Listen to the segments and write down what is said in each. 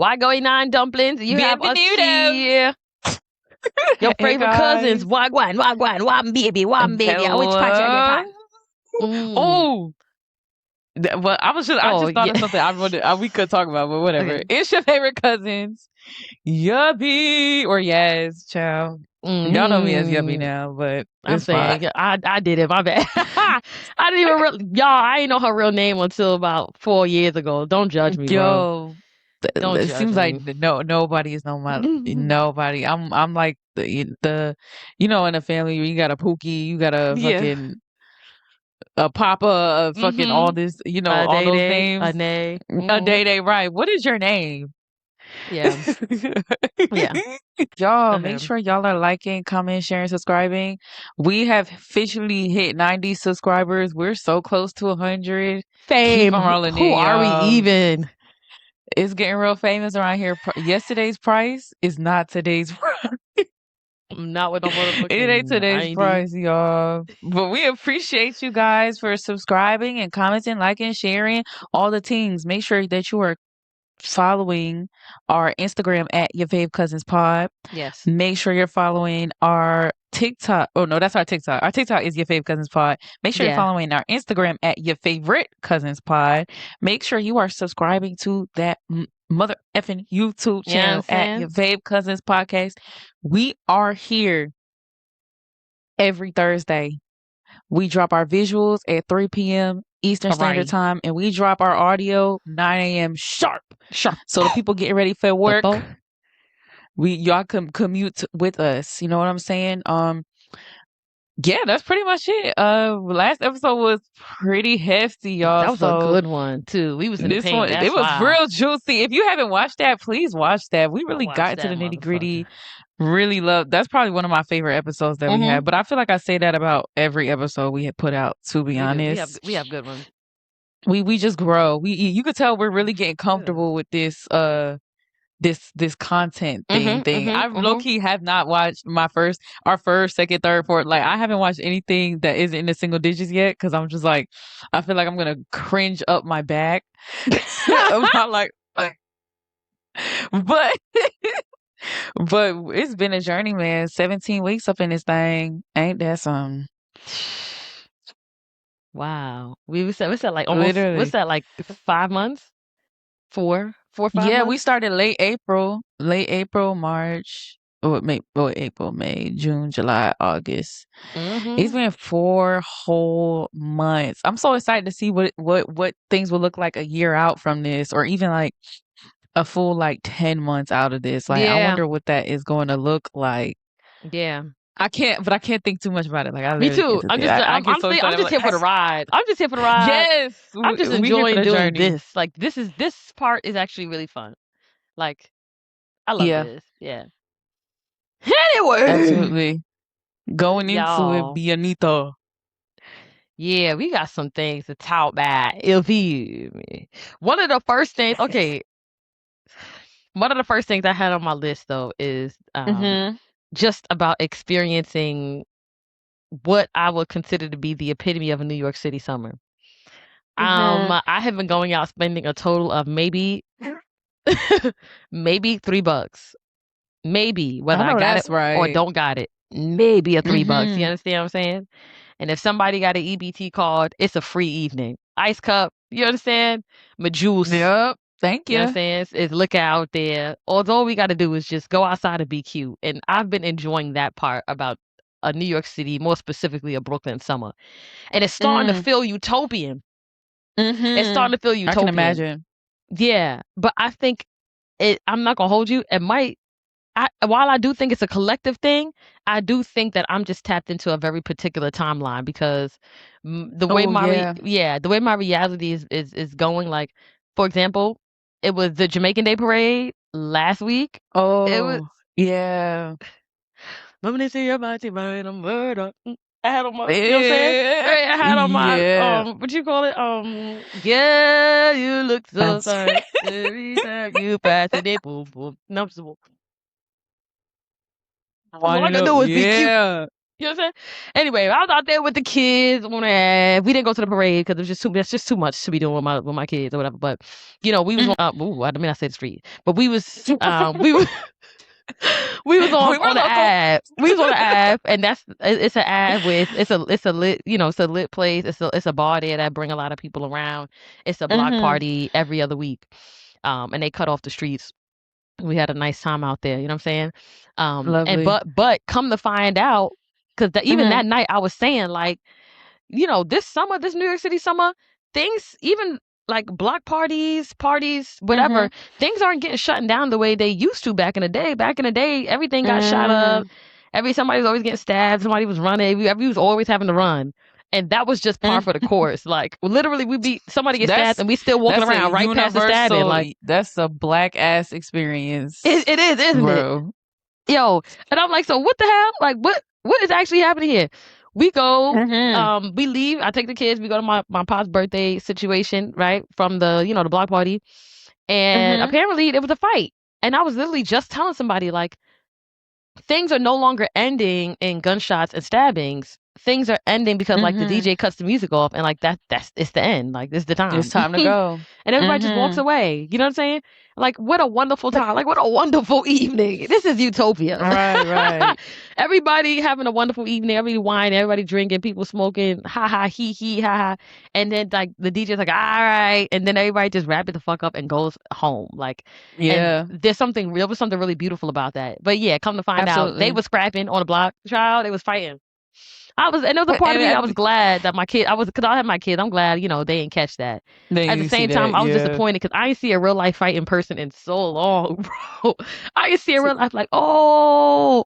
Why going nine dumplings? You have us Bienvenido. here. Your Hey, favorite guys. cousins. Wagwan, wagwan, baby. Which part you get Oh. Well, I just thought of something we could talk about, but whatever. Okay. It's your favorite cousins, Yubby or Yas, child. Y'all know me as Yubby now, but I'm it's saying fine. I did it. My bad. I didn't even y'all. I ain't know her real name until about 4 years ago. Don't judge me, bro. Don't It judge seems like me. nobody is nobody. I'm like the in a family you got a Pookie, you got a fucking a Papa, fucking all this, all those names. A Nay. A Day, right? What is your name? Yeah. Yeah. Y'all, make sure y'all are liking, commenting, sharing, subscribing. We have officially hit 90 subscribers. We're so close to 100. Fame. Keep on rolling Who in, are we y'all. even? It's getting real famous around here. Yesterday's price is not today's price. Not with no motherfucking. It ain't today's price, y'all. But we appreciate you guys for subscribing and commenting, liking, sharing, all the things. Make sure that you are following our Instagram at Your Fave Cousins Pod. Yes. Make sure you're following our TikTok. Oh no, that's our TikTok. Our TikTok is Your Fave Cousins Pod. Make sure you're following our Instagram at Your Favorite Cousins Pod. Make sure you are subscribing to that mother effing YouTube channel at Your Fave Cousins Podcast. We are here every Thursday. We drop our visuals at 3 p.m. Eastern Standard Time, and we drop our audio 9 a.m. sharp. So the people getting ready for work, y'all can commute with us. You know what I'm saying? Yeah, that's pretty much it. Last episode was pretty hefty, y'all. That was a good one too. We was in the paint. It was real juicy. If you haven't watched that, please watch that. We really got to the nitty gritty. Really love. That's probably one of my favorite episodes that we had. But I feel like I say that about every episode we had put out. To be honest, we have good ones. We just grow. You could tell we're really getting comfortable with this this content thing. I low-key have not watched our first, second, third, fourth. Like I haven't watched anything that isn't in the single digits yet because I'm just like I feel like I'm gonna cringe up my back. I'm not like but but it's been a journey, man. 17 weeks up in this thing. Ain't that something? Wow. We said like almost literally. What's that, like 5 months? 4, 5 months? Yeah, we started late April, March, April, May, June, July, August. It's been 4 whole months. I'm so excited to see what things will look like a year out from this, or even like a full like 10 months out of this. Like I wonder what that is going to look like. Yeah. I can't think too much about it. Like me too. I'm just here for the ride. I'm just here for the ride. Yes, I'm just enjoying doing this. Like this part is actually really fun. Like I love this. Yeah. Anyway, absolutely. Going into it, Bianito. Yeah, we got some things to talk about. If you one of the first things, one of the first things I had on my list though is just about experiencing what I would consider to be the epitome of a New York City summer. I have been going out spending a total of maybe $3. Maybe whether I got it or don't got it. Maybe a $3. You understand what I'm saying? And if somebody got an EBT card, it's a free evening. Ice cup, you understand? My juice. Yep. Thank you. You know what I'm saying? It's look out there. All we got to do is just go outside and be cute. And I've been enjoying that part about a New York City, more specifically a Brooklyn summer. And it's starting to feel utopian. It's starting to feel utopian. I can imagine. Yeah. But I think I'm not going to hold you. It might. While I do think it's a collective thing, I do think that I'm just tapped into a very particular timeline because the way my reality is going. Like, for example, it was the Jamaican Day Parade last week. Oh, it was Remember they say about you a murder. I had on my, you know what I'm saying? I had on my, what you call it? Yeah, you look so fine every time you pass it, boom, boom. No, all I can do is be cute. You know what I'm saying? Anyway, I was out there with the kids. We didn't go to the parade because that's just too much to be doing with my kids or whatever. But we was Mhm. on. I mean, I said the street, but we was we was We were on the local. Ave. We was on the Ave, and it's an Ave with it's a lit it's a lit place. It's a bar there that bring a lot of people around. It's a block Mhm. party every other week, and they cut off the streets. We had a nice time out there. You know what I'm saying? And Lovely. but come to find out, because even Mhm. that night I was saying like, this summer, this New York City summer, things, even like block parties, whatever, Mhm. things aren't getting shut down the way they used to back in the day. Back in the day, everything got shot up. Mm. Somebody was always getting stabbed. Somebody was running. We was always having to run. And that was just par Mm. for the course. Like literally, somebody get stabbed, That's and we still walking that's a around right past the stabbing. universal. Like That's a black ass experience, it is, isn't it? bro. Yo, and I'm like, so what the hell? Like, what is actually happening here? We go, Mhm. we leave. I take the kids. We go to my pop's birthday situation, right, from the block party, and Mhm. apparently there was a fight. And I was literally just telling somebody like, things are no longer ending in gunshots and stabbings. Things are ending because like the Mhm. DJ cuts the music off, and like that's it's the end. Like this is the It's time. time to go. And everybody just walks Mhm. away. You know what I'm saying? Like, what a wonderful time. Like, what a wonderful evening. This is utopia. Right. Right. Everybody having a wonderful evening. Everybody wine, everybody drinking, people smoking. Ha ha, he he, ha ha. And then, like, the DJ's like, all right. And then everybody just wrap it the fuck up and goes home. Like, and Yeah. there was something really beautiful about that. But yeah, come to find out, they Absolutely. was scrapping on the block. Child, they was fighting. And there was a part of me that was And glad that because I have my kids. I'm glad, they didn't catch that. then At the you see same time, that. I was Yeah. disappointed because I didn't see a real life fight in person in so long, bro. I didn't see a real life like, oh,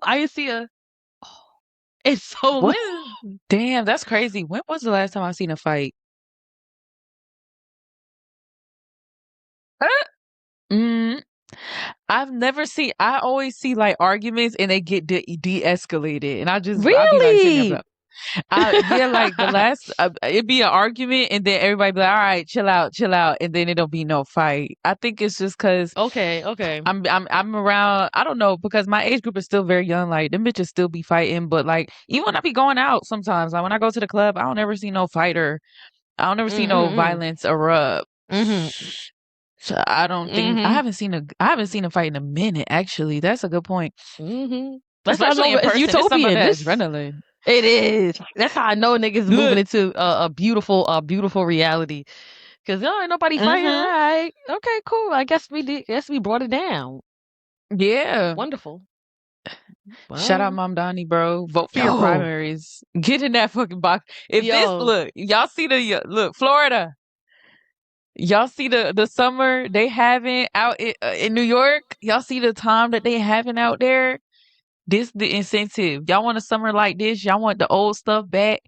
I didn't see oh, it's so long. When? Damn, that's crazy. When was the last time I seen a fight? Mm, I've never seen. I always see like arguments and they get de-escalated, and I'll be like sitting there, Really? but yeah, like the last it'd be an argument, and then everybody be like, all right, chill out, and then it'll be no fight. I think it's just because Okay, okay. I'm around. I don't know, because my age group is still very young. Like them bitches still be fighting, but like even when I be going out sometimes, like when I go to the club, I don't ever see no fighter. I don't ever see no Mm-hmm. violence erupt. Mm-hmm. So I don't think Mm-hmm. I haven't seen a fight in a minute. Actually, that's a good point. Mm-hmm. That's how I Especially know in it's person, it's some of utopian. that This adrenaline. It is. That's how I know niggas is moving Look, into a beautiful reality. Cause ain't nobody fighting. All hmm right. Okay, cool. I guess we did. Guess we brought it down. yeah. Wonderful. Shout out Well, Mamdani, bro. Vote for your yo, primaries. Get in that fucking box. If this yo. look, y'all see look Florida. Y'all see the summer they having out in New York. Y'all see the time that they having out there. This the incentive. Y'all want a summer like this. Y'all want the old stuff back.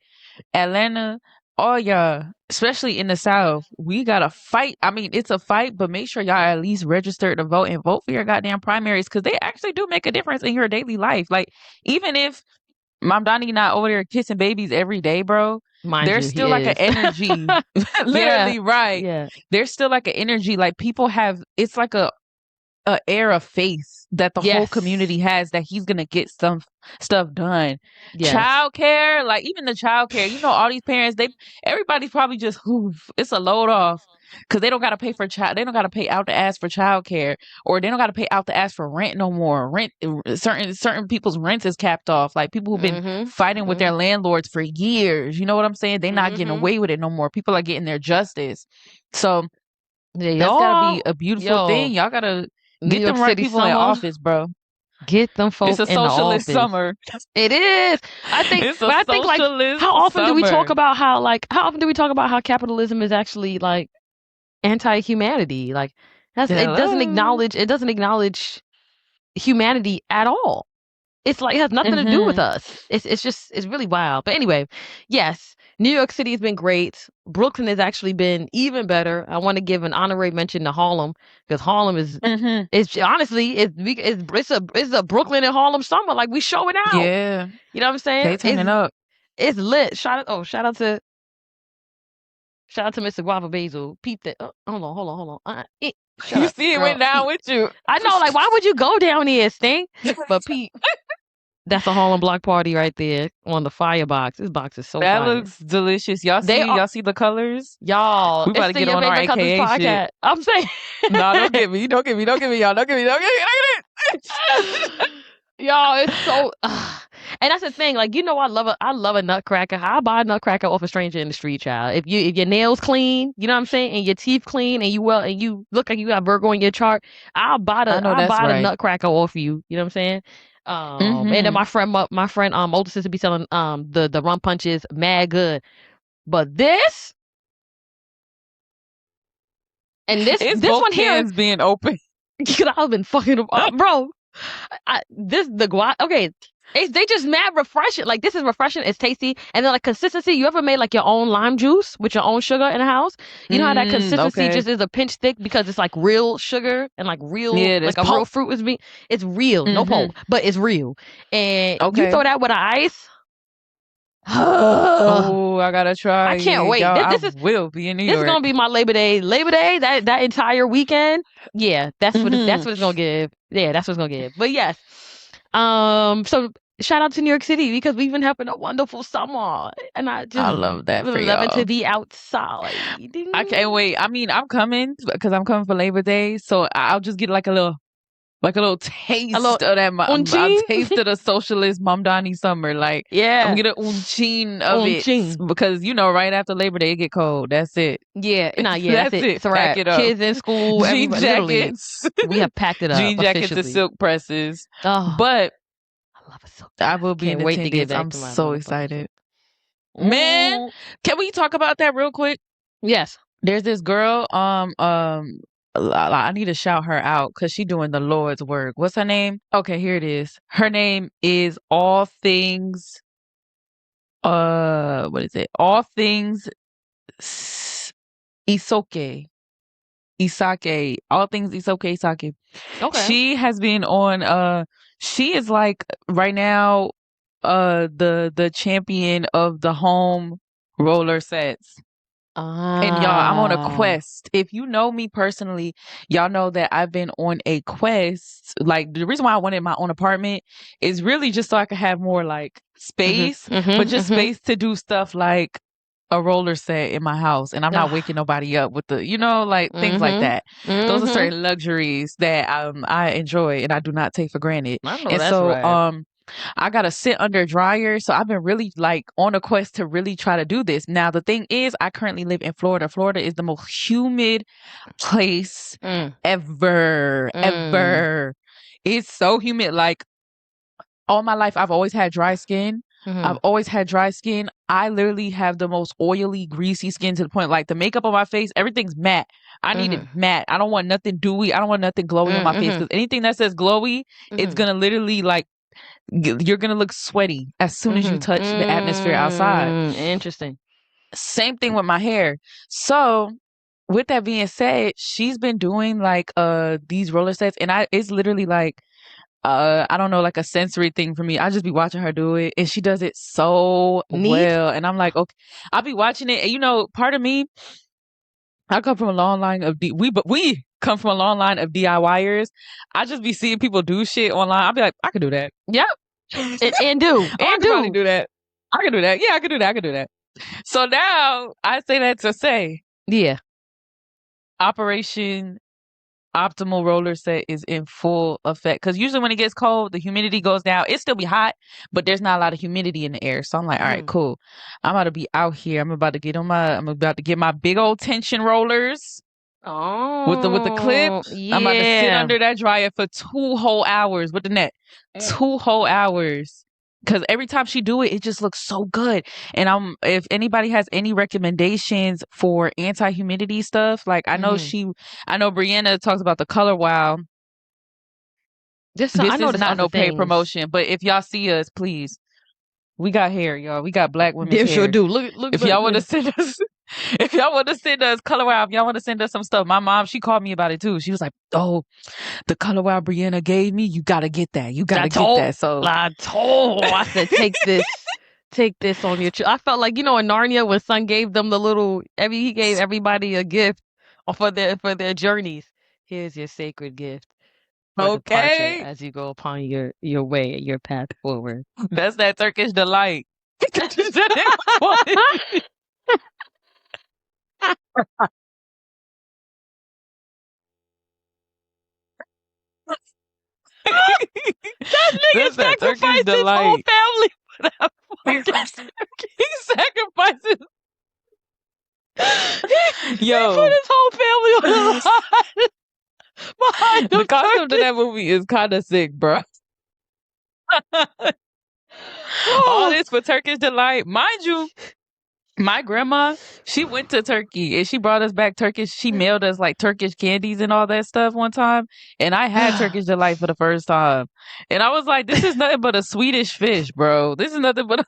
Atlanta, all y'all, especially in the South, we gotta fight. I mean, it's a fight, but make sure y'all at least register to vote and vote for your goddamn primaries, because they actually do make a difference in your daily life. Like, even if Mom Donnie not over there kissing babies every day, bro, Mind there's you, he still like an is. energy. Yeah. Literally, right. Yeah. There's still like an energy. Like, people have, it's like a air of faith that the whole Yes. community has that he's gonna get some stuff done. Yes. Childcare, like even the childcare, all these parents, everybody's probably just it's a load off because they don't gotta pay for child, they don't gotta pay out the ass for childcare, or they don't gotta pay out the ass for rent no more. Rent, certain people's rent is capped off. Like people who've been Mm-hmm. fighting with their Mm-hmm. landlords for years. You know what I'm saying? They're not getting Mm-hmm. away with it no more. People are getting their justice. So Yeah, that's gotta be y'all. a beautiful thing. Yo, Y'all gotta New get York them right City people in summer. office, bro. Get them It's folk a in the socialist office. summer. It is. It's a But I think like, socialist summer. how often do we talk about how capitalism is actually like anti-humanity? Like Hello. it doesn't acknowledge humanity at all. It's like it has nothing to do with Mm-hmm. us. It's really wild. But anyway, yes, New York City has been great. Brooklyn has actually been even better. I want to give an honorary mention to Harlem because Harlem is Mm-hmm. it's honestly it's a Brooklyn and Harlem summer. Like we showing out. Yeah. You know what I'm saying? They turning up. It's lit. Shout out to Mr. Guava Basil. Peep that. Oh, hold on. Shut You up, see it girl. went down Peep. with you. I know. Like, why would you go down here, Sting? But Pete. That's a Harlem Block party right there on the firebox. This box is so That fire. looks delicious. Y'all They see? are Y'all see the colors? y'all. We about It's to the get Your on our Favorite Cousins AKA shit. podcast. I'm saying. No, don't get me. Don't get me. Don't get me, y'all. Don't get me. Don't get me. Don't get me. Y'all, it's so and that's the thing, like, I love a nutcracker. I'll buy a nutcracker off a stranger in the street, child. If your nails clean, you know what I'm saying, and your teeth clean, and you look like you got Virgo in your chart, I know I'll that's buy the right. nutcracker off you. You know what I'm saying? And then Mm-hmm. my friend older sister be selling the rum punches mad good. But this and It's this both one here, cans being open. I've been fucking up, bro. The guac. Okay, they just mad refreshing. Like, this is refreshing. It's tasty, and then like consistency. You ever made like your own lime juice with your own sugar in the house? You know how that consistency Okay. just is a pinch thick because it's like real sugar and like real, Yeah, like this a real pulp. fruit is being. It's real, no Mm-hmm. pulp, but it's real. And you Okay. throw that with an ice. I Oh, I gotta try can't it, wait. y'all. This, I this is will be in New this is York. gonna be my Labor Day. Labor Day, that entire weekend. Yeah, that's Mm-hmm. what it's gonna give. Yeah, that's what it's gonna give. But yes, so shout out to New York City because we've been having a wonderful summer, and I I just love that for love it to y'all. be outside. I can't wait. I mean, I'm coming because I'm coming for Labor Day, so I'll just get like a little A little taste of that. I'll unchin. taste of the Socialist Mamdani Summer. Like I'm Yeah, gonna get an unchin of it unchin. because right after Labor Day it get cold. That's it. Yeah, nah, yeah, that's That's it. it. It's a Pack wrap. it up. Kids in school, Jean everybody. Literally, jackets, we have packed it up jean jackets and officially. silk presses. Oh, But I love a silk I press. will be in Can't wait to get attendance. back I'm to my so motherfucking shit. excited, man. Can we talk about that real quick? Yes. There's this girl. I need to shout her out because she doing the Lord's work. What's her name? Okay, here it is. Her name is All Things. What is it? All Things Isoke. Isake. All Things Isoke Isake. Okay. She has been on. She is like right now. The champion of the home roller sets. And y'all, I'm on a Ah. quest. If you know me personally, y'all know that I've been on a quest. Like the reason why I wanted my own apartment is really just so I could have more like Mhm. space, but Mhm. just Mhm. space to do stuff like a roller set in my house. And I'm not waking Ah. nobody up with the, like things like Mhm. that. Those are Mhm. certain luxuries that I enjoy and I do not take for granted. I know And that's so right. I gotta sit under a dryer. So I've been really like on a quest to really try to do this. Now the thing is, I currently live in Florida. Florida is the most humid place Mm. ever, Mm. ever. It's so humid. Like all my life, I've always had dry skin. I've Mhm. always had dry skin. I literally have the most oily, greasy skin to the point like the makeup on my face, everything's matte. I need it Mhm. matte. I don't want nothing dewy. I don't want nothing glowy on my face Mhm. because anything that says glowy, it's Mhm. gonna literally like you're gonna look sweaty as soon as you Mhm. touch the atmosphere outside. Interesting. Same thing with my hair. So with that being said, she's been doing like these roller sets and it's literally like I don't know, like a sensory thing for me. I just be watching her do it and she does it so Neat. well. And I'm like, okay, I'll be watching it and part of me, I come from a long line of we come from a long line of DIYers. I just be seeing people do shit online. I'll be like, I could do that. Yep. And do. Oh, I And could probably do. do that. I could do that. Yeah, I could do that. I could do that. So now I say that to say Yeah. Operation Optimal Roller Set is in full effect. Because usually when it gets cold, the humidity goes down. It still be hot, but there's not a lot of humidity in the air. So I'm like, all right, Mhm. cool. I'm about to be out here. I'm about to get my big old tension rollers with the clip. Oh, I'm about to sit yeah. under that dryer for 2 whole hours with the net. Mm. 2 whole hours. Because every time she do it, it just looks so good. And if anybody has any recommendations for anti-humidity stuff, like Mhm. I know Brianna talks about the Color Wow. I This know is there's not other no paid things. promotion, but if y'all see us, please, we got hair, y'all. We got black women's They sure hair. do. Look, look, If look, y'all want to look. send us, if y'all want to send us Color Wow, if y'all want to send us some stuff, my mom, she called me about it too. She was like, "Oh, the Color Wow Brianna gave me, you gotta get that. You I gotta get told, that." So I told, I said, take this on your. I felt like, in Narnia when Son gave them the little. He gave everybody a gift for their journeys. Here's your sacred gift. for departure Okay. as you go upon your way, your path forward. That's that Turkish delight. Just the next one. That nigga That's that Turkish sacrificed his whole delight. family for that He fucking turkey. sacrifices. He put Yo, his whole family on the line behind the them concept of turkeys. that movie is kind of sick, bro. All Oh. this for Turkish delight. Mind you, my grandma, she went to Turkey and she brought us back Turkish. She mailed us like Turkish candies and all that stuff one time. And I had Turkish delight for the first time. And I was like, this is nothing but a Swedish fish, bro. This is nothing but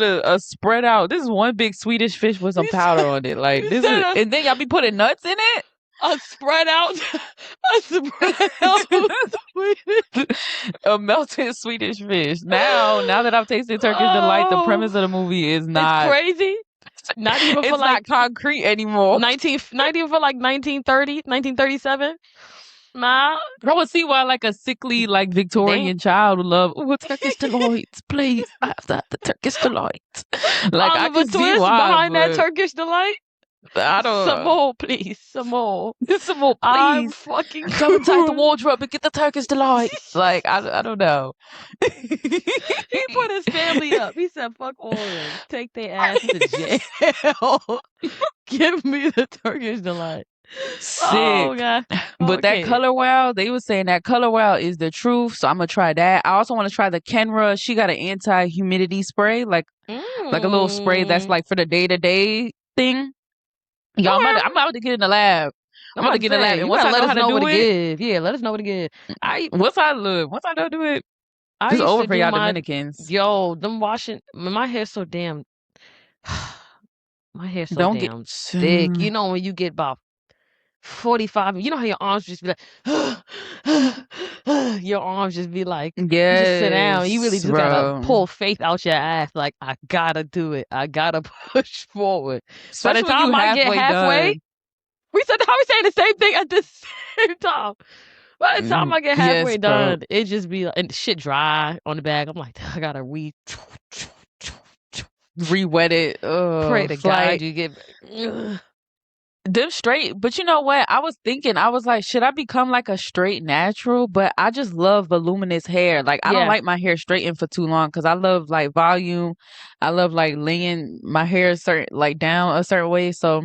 a spread out. This is one big Swedish fish with some powder on it. Like this is, and then y'all be putting nuts in it. A spread out, A melted Swedish fish. Now that I've tasted Turkish delight, the premise of the movie is not. It's crazy. Not even for it's like not concrete anymore. not even for like 1930, 1937. Nah. I would see why like a sickly like Victorian child would love Turkish delight. Please, I have to have the Turkish delight. Like I Oliver can see Twist why behind that Turkish delight. I don't. Some more, please. Some more. Some more, please. I'm fucking go inside the wardrobe and get the Turkish delight. Like I don't know. He put his family up. He said, "Fuck all of them. Take their ass to jail. Give me the Turkish delight." Sick. Oh god. But that color wow, they were saying that color wow is the truth, so I'm gonna try that. I also want to try the Kenra. She got an anti-humidity spray, like a little spray that's like for the day-to-day thing. Y'all, I'm about to get in the lab. I'm about to get in the lab. And once I know how to do it, yeah, let us know what to give. Once I know do it, it's over for y'all Dominicans. Yo, them washing my hair's so damn. My hair's so damn thick. You know when you get about 45, you know how your arms just be like, your arms just be like, yes, you just sit down. You really just gotta pull faith out your ass. Like, I gotta do it. I gotta push forward. Especially by the time I get halfway, we saying the same thing at the same time. By the time I get halfway done, it just be like, and shit dry on the bag. I'm like, I gotta re-wet it. Pray to God you get them straight. But you know what? I was thinking, I was like, should I become like a straight natural? But I just love voluminous hair. Like I don't like my hair straightened for too long because I love like volume. I love like laying my hair down a certain way. So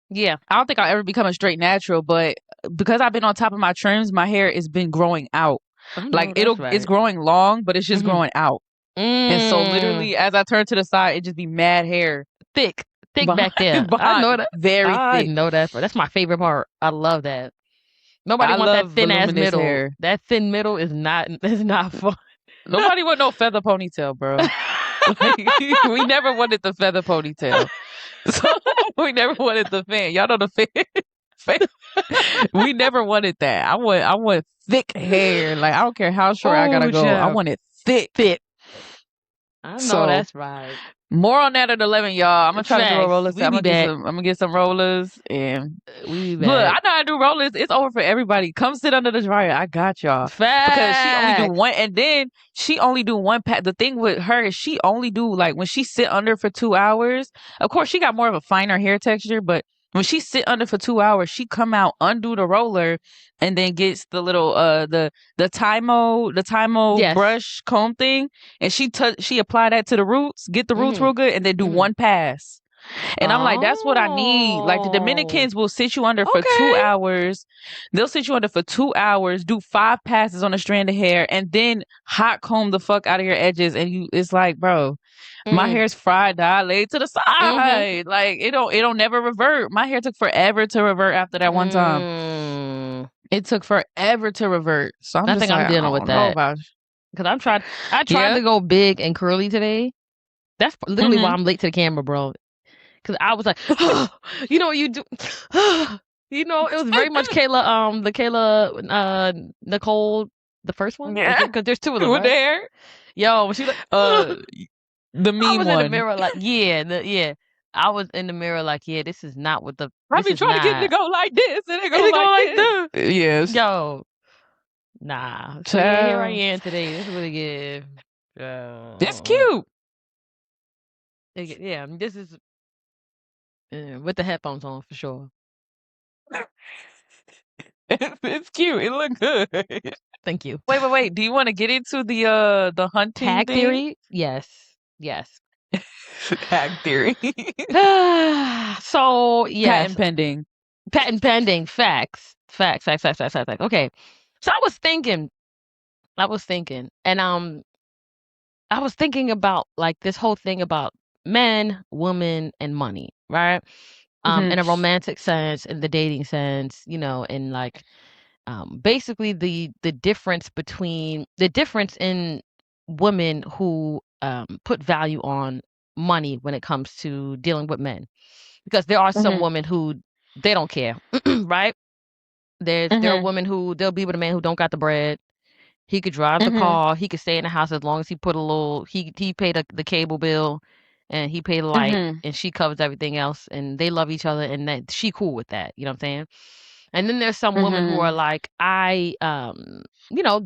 yeah, I don't think I'll ever become a straight natural. But because I've been on top of my trims, my hair has been growing out. Like it's growing long, but it's just growing out. And so literally, as I turn to the side, it just be mad hair, thick back there. I know that. Very thick. I know that. That's my favorite part. I love that. Nobody wants that thin ass middle. Hair. That thin middle is not fun. Nobody want no feather ponytail, bro. We never wanted the feather ponytail. So we never wanted the fan. Y'all know the fan. We never wanted that. I want thick hair. Like I don't care how short I gotta go. I want it thick. I know that's right. More on that at 11, y'all. I'm gonna try to do a roller. I'm gonna get some rollers and look. I know how to do rollers. It's over for everybody. Come sit under the dryer. I got y'all. Facts. Because she only do one, and then she only do one pat. The thing with her is she only do like when she sit under for 2 hours. Of course, she got more of a finer hair texture, but when she sit under for 2 hours, she come out, undo the roller, and then gets the little the Tymo brush comb thing, and she apply that to the roots, get the roots real good, and then do one pass. And I'm like, that's what I need. Like the Dominicans will sit you under for 2 hours. They'll sit you under for 2 hours, do 5 passes on a strand of hair, and then hot comb the fuck out of your edges. And it's like, bro, my hair's fried dye laid to the side. Like it don't never revert. My hair took forever to revert after that one time. It took forever to revert. So I think I'm dealing with that. Because I tried to go big and curly today. That's literally why I'm late to the camera, bro. Because I was like, you know what you do? You know, it was very much Nicole, the first one. Yeah. Because there's 2 of them. Right? There. Yo, she like, the meme one. I was in the mirror like, yeah. I was in the mirror like, yeah, this is not what the I this be is trying to get it to not. go like this, and it Is go it like going like this. this? Yes. Yo, nah. So yeah, here I Child. am today. This is what it is. It's cute. Yeah, this is with the headphones on for sure. It's cute. It look good. Thank you. Wait. Do you want to get into the hunting Tag thing? theory? Yes. Tag theory. So yes, Patent pending. patent pending. Facts. Okay. So I was thinking, and I was thinking about like this whole thing about men, women, and money, right? Mhm. In a romantic sense, in the dating sense, in like basically the difference in women who put value on money when it comes to dealing with men, because there are some Mhm. women who they don't care, right? There are Mhm. women who they'll be with a man who don't got the bread. He could drive the Mhm. car. He could stay in the house as long as he put a little. He paid the cable bill, and he paid the light, Mhm. and she covers everything else, and they love each other, and that she cool with that. You know what I'm saying? And then there's some women who are Mhm. like,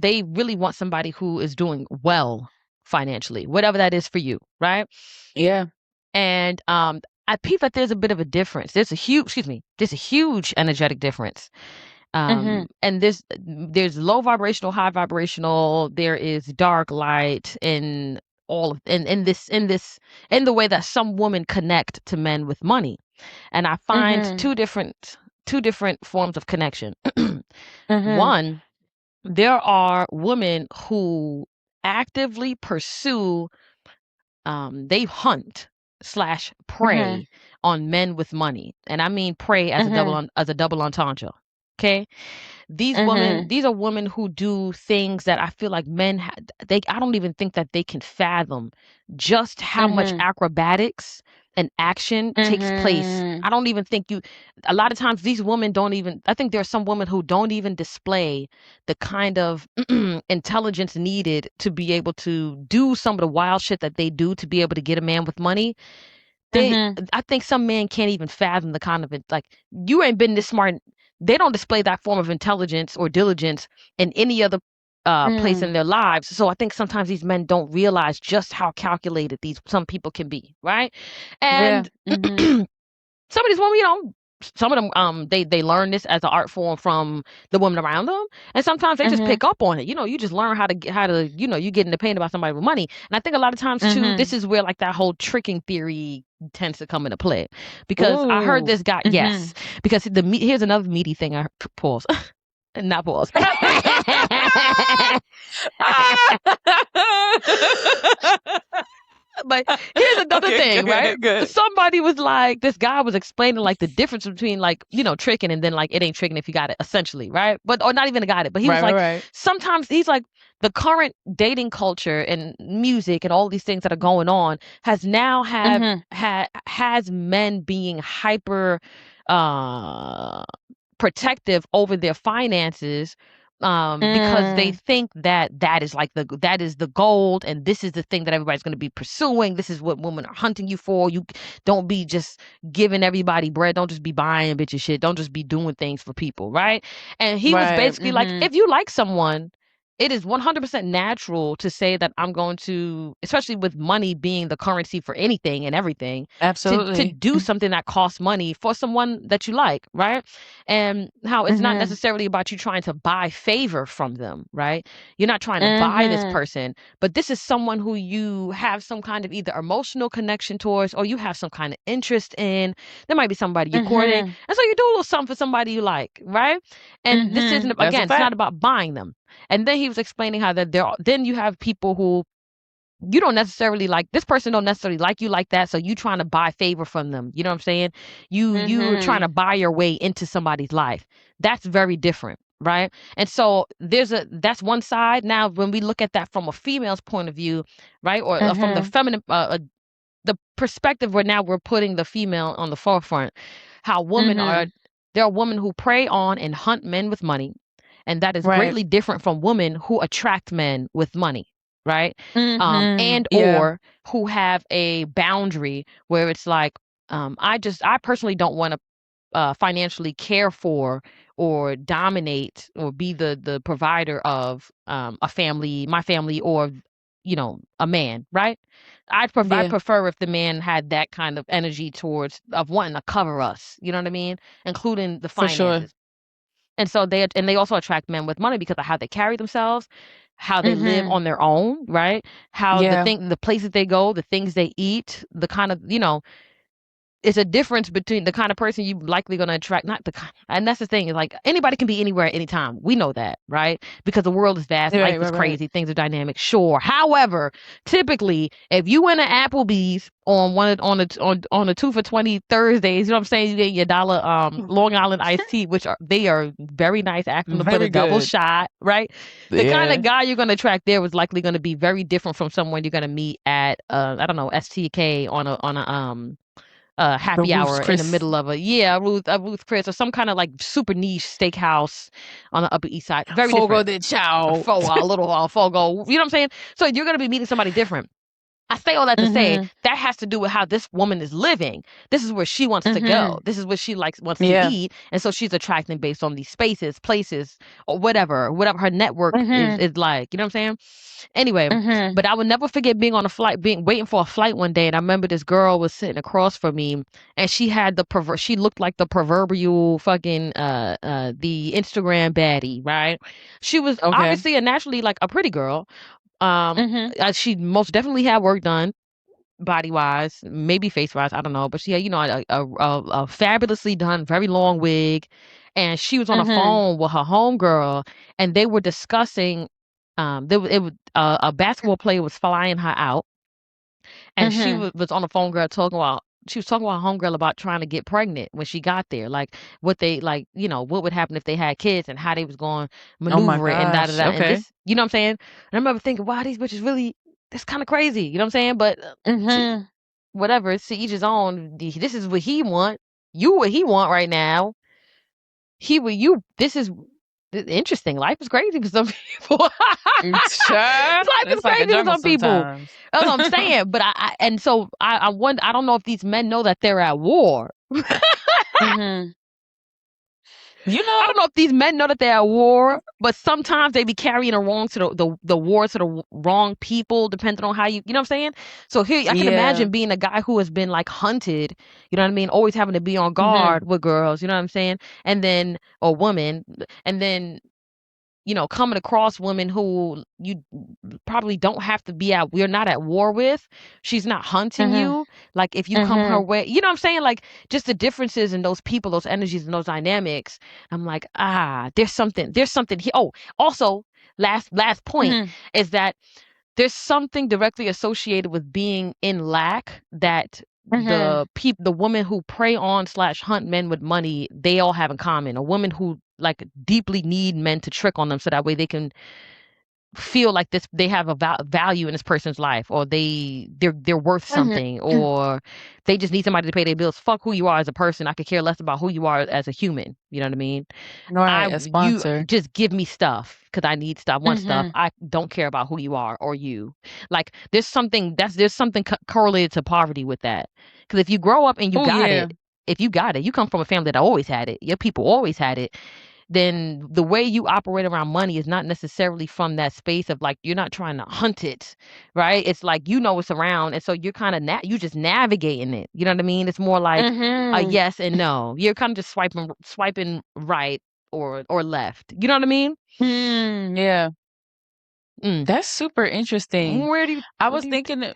they really want somebody who is doing well financially, whatever that is for you, right? Yeah. And I peep that there's a bit of a difference. There's a huge energetic difference. Mhm. And there's low vibrational, high vibrational, there is dark light in all of in the way that some women connect to men with money. And I find Mhm. two different forms of connection. Mhm. One, there are women who actively pursue, they hunt slash Mhm. prey on men with money, and I mean prey Mhm. as a double entendre. Okay, Mhm. these are women who do things that I feel like I don't even think that they can fathom just how much Mhm. acrobatics and action takes place. Mhm. I don't even think a lot of times these women don't even, I think there are some women who don't even display the kind of intelligence needed to be able to do some of the wild shit that they do to be able to get a man with money. they Mhm. I think some men can't even fathom the kind of it, like, you ain't been this smart. They don't display that form of intelligence or diligence in any other place Mm. in their lives. So I think sometimes these men don't realize just how calculated these some people can be, right? Yeah. And Mhm. some of these women, some of them, they learn this as an art form from the women around them, and sometimes they just Mhm. pick up on it. You just learn how to you get in the pain about somebody with money, and I think a lot of times too, this Mhm. is where like that whole tricking theory tends to come into play, because I heard Ooh. this guy, Mhm. yes, because here's another meaty thing. Pause, not pause. But here's another Okay, thing, right? good. Somebody was like, this guy was explaining like the difference between, like, tricking and then like it ain't tricking if you got it, essentially, right? But or not even got it. But he was like, Right. sometimes he's like, the current dating culture and music and all these things that are going on has now Mhm. has men being hyper uh protective over their finances, because they Mm. think that is like that is the gold, and this is the thing that everybody's going to be pursuing. This is what women are hunting you for. You don't be just giving everybody bread. Don't just be buying bitches shit. Don't just be doing things for people, right? And he was Right. basically like, Mhm. if you like someone, it is 100% natural to say that I'm going to, especially with money being the currency for anything and everything, to Absolutely. do something that costs money for someone that you like, right? And how it's not Mhm. necessarily about you trying to buy favor from them, right? You're not trying to buy this Mhm. person, but this is someone who you have some kind of either emotional connection towards, or you have some kind of interest in. There might be somebody you're courting, Mhm. and so you do a little something for somebody you like, right? And this Mhm. isn't, That's a again, it's not fact. about buying them. And then he was explaining how that then you have people who you don't necessarily like, this person don't necessarily like you like that, so you trying to buy favor from them. You know what I'm saying? You're trying to Mhm. buy your way into somebody's life. That's very different, right? And so that's one side. Now when we look at that from a female's point of view, right, or from the Mhm. feminine, the perspective where now we're putting the female on the forefront, how women are, Mhm. there are women who prey on and hunt men with money, and that is Right. greatly different from women who attract men with money, right? Mhm. And Yeah. or who have a boundary where it's like, I personally don't want to financially care for or dominate or be the provider of a family, my family, or a man, right? I Yeah, prefer if the man had that kind of energy towards of wanting to cover us. You know what I mean, including the for sure. finances. And so they also attract men with money because of how they carry themselves, how they live Mhm. on their own, right? How Yeah. the places they go, the things they eat, the kind of it's a difference between the kind of person you likely going to attract, not the kind, and that's the thing is like anybody can be anywhere at any time. We know that, right? Because the world is vast, Right, life right, is right. crazy, things are dynamic. Sure. However, typically, if you in an Applebee's on on a 2 for $20 Thursdays, you know what I'm saying? You get your dollar Long Island iced tea, which they are very nice. Ask them to put a Very double good. shot, right? The kind of Yeah. guy you're going to attract there was likely going to be very different from someone you're going to meet at I don't know, STK on a The happy Ruth's hour in the Chris middle of a Ruth Chris or some kind of like super niche steakhouse on the Upper East Side. Very Fogo different. de Chao. A little Fogo. You know what I'm saying? So you're gonna be meeting somebody different. I say all that to say Mhm. that has to do with how this woman is living. This is where she wants to go. Mhm. This is what she wants to Yeah. eat, and so she's attracting based on these spaces, places, or whatever her network Mhm. is like. You know what I'm saying? Anyway, Mhm. but I would never forget being on a flight, being waiting for a flight one day, and I remember this girl was sitting across from me, and she had she looked like the proverbial fucking the Instagram baddie, right? She was Okay. obviously and naturally like a pretty girl. Um, Mhm. she most definitely had work done body wise, maybe face wise, I don't know, but she had a fabulously done, very long wig, and she was on a Mhm. phone with her homegirl, and they were discussing. A basketball player was flying her out, and she Mhm. was on the phone girl talking about. She was talking about her homegirl about trying to get pregnant when she got there, like what they like, what would happen if they had kids and how they was going to Oh my maneuver it and da da gosh. da. And Okay. this, you know what I'm saying? And I remember thinking, wow, these bitches really, that's kind of crazy, you know what I'm saying? But Mhm. whatever, it's to each his own. This is what he want. You what he want right now. He what you. This is interesting. Life is crazy for some people. Sure. Life is It's like a crazy for jungle some people. sometimes. That's what I'm saying. But and so I wonder. I don't know if these men know that they're at war. Mhm. You I know, don't know if these men know that they're at war, but sometimes they be carrying the wrong to the war to the wrong people, depending on how you know what I'm saying? So here, I can yeah. imagine being a guy who has been like hunted, you know what I mean? Always having to be on Mhm. guard with girls, you know what I'm saying? And then, or women, and then coming across women who you probably don't have to be we're not at war with. She's not hunting Mhm. you. Like if you come her Mhm. way, you know what I'm saying? Like just the differences in those people, those energies, and those dynamics. I'm like, there's something here. Oh, also, last point Mhm. is that there's something directly associated with being in lack that Mhm. the women who prey on slash hunt men with money, they all have in common. A woman who like deeply need men to trick on them so that way they can feel like this they have a value in this person's life, or they're worth Mhm. something, or they just need somebody to pay their bills. Fuck who you are as a person. I could care less about who you are as a human. You know what I mean? Right, I a you sponsor. just give me stuff because I need stuff, I want stuff. Mhm. I don't care about who you are or you. Like there's something correlated to poverty with that. Because if you grow up and you Oh got yeah. it, if you got it, you come from a family that always had it. Your people always had it. Then the way you operate around money is not necessarily from that space of like you're not trying to hunt it, right? It's like it's around, and so you're kind of you just navigating it. You know what I mean? It's more like a Mhm. yes and no. You're kind of just swiping right or left. You know what I mean? Yeah. Mm. That's super interesting. Where do you I what was do you thinking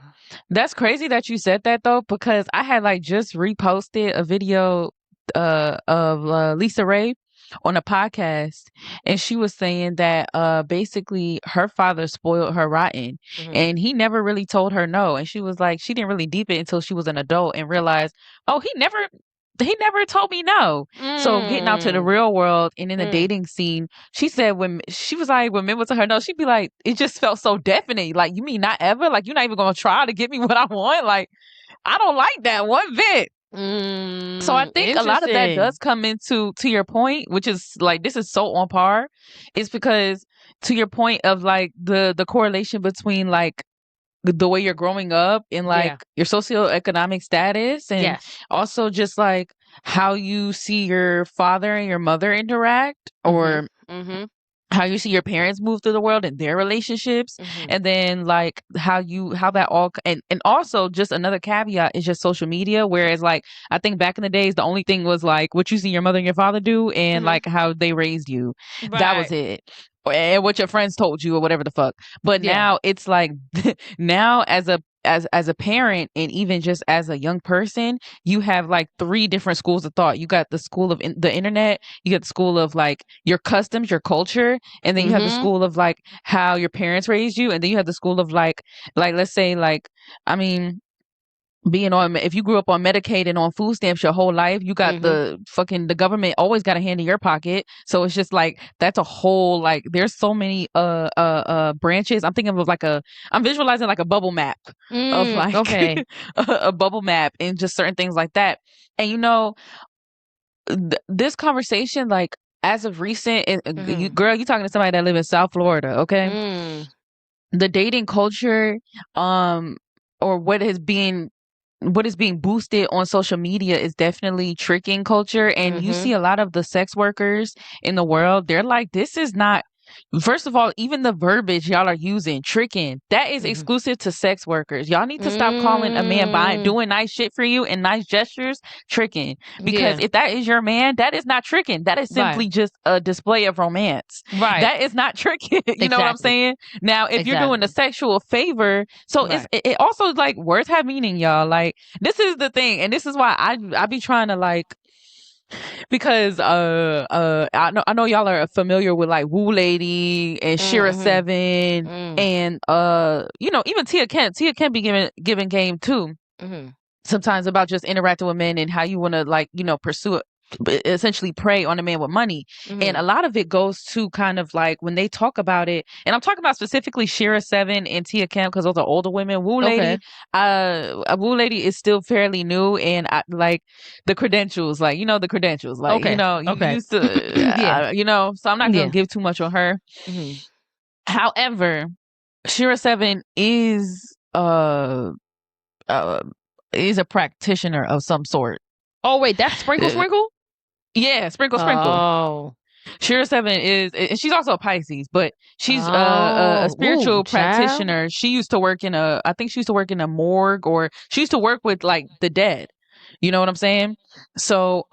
that's crazy that you said that though, because I had like just reposted a video of Lisa Ray on a podcast, and she was saying that basically her father spoiled her rotten, mm-hmm. and he never really told her no, and she was like she didn't really deep it until she was an adult and realized, oh, he never told me no. So getting out to the Mm. real world and in the Mm. dating scene, she said when she was like, when men would tell her no, she'd be like, it just felt so definite. Like, you mean not ever? Like, you're not even gonna try to get me what I want? Like, I don't like that one bit. So I think a lot of that does Interesting. come into to your point, which is like this is so on par. It's because to your point of like the correlation between like the way you're growing up and like Yeah. your socioeconomic status, and Yes. also just like how you see your father and your mother interact, Mhm. or Mhm. how you see your parents move through the world and their relationships, Mhm. and then like how that all, and also just another caveat is just social media, whereas like I think back in the days the only thing was like what you see your mother and your father do and Mhm. like how they raised you. That was Right. it. And what your friends told you or whatever the fuck. But Yeah. now it's like now as a parent and even just as a young person, you have like three different schools of thought. You got the school of the internet, you got the school of like your customs, your culture, and then you have the Mhm. school of like how your parents raised you, and then you have the school of like let's say like, I mean, being on, if you grew up on Medicaid and on food stamps your whole life, you got Mhm. the government always got a hand in your pocket. So it's just like that's a whole, like there's so many branches. I'm thinking of like I'm visualizing like a bubble map of like Okay. a bubble map and just certain things like that. And this conversation, like as of recent, Mhm. girl, you talking to somebody that live in South Florida, okay? Mm. The dating culture, um, or what is being boosted on social media is definitely tricking culture. And you see Mhm. a lot of the sex workers in the world, they're like, this is not, first of all, even the verbiage y'all are using, tricking, that is Mhm. exclusive to sex workers. Y'all need to stop calling a man buying, Mm. doing nice shit for you and nice gestures tricking. Because Yeah. if that is your man, that is not tricking. That is Right. simply just a display of romance. Right. That is not tricking. You know what I'm Exactly. saying? Now, if you're doing a Exactly. sexual favor, so Right. it also like words have meaning, y'all. Like this is the thing, and this is why I be trying to like, because I know y'all are familiar with like Woo Lady and Shira Mhm. 7, Mm. and even Tia Kent be giving game too Mhm. sometimes about just interacting with men and how you want to like pursue it, essentially prey on a man with money. And a Mhm. lot of it goes to kind of like when they talk about it, and I'm talking about specifically Shira 7 and Tia Kim because those are older women. Okay. Woo Lady is still fairly new, and I like the credentials, like the credentials, like Okay. you Okay. used to Yeah. so I'm not gonna Yeah. give too much on her. Mhm. However, Shira 7 uh is a practitioner of some sort. Oh wait, that's Sprinkle Uh, Sprinkle? yeah, sprinkle sprinkle. Oh. Shira 7 is, and she's also a Pisces, but she's a Oh. Ooh, spiritual child. practitioner. She used to work I think she used to work in a morgue, or she used to work with like the dead. You know what I'm saying? So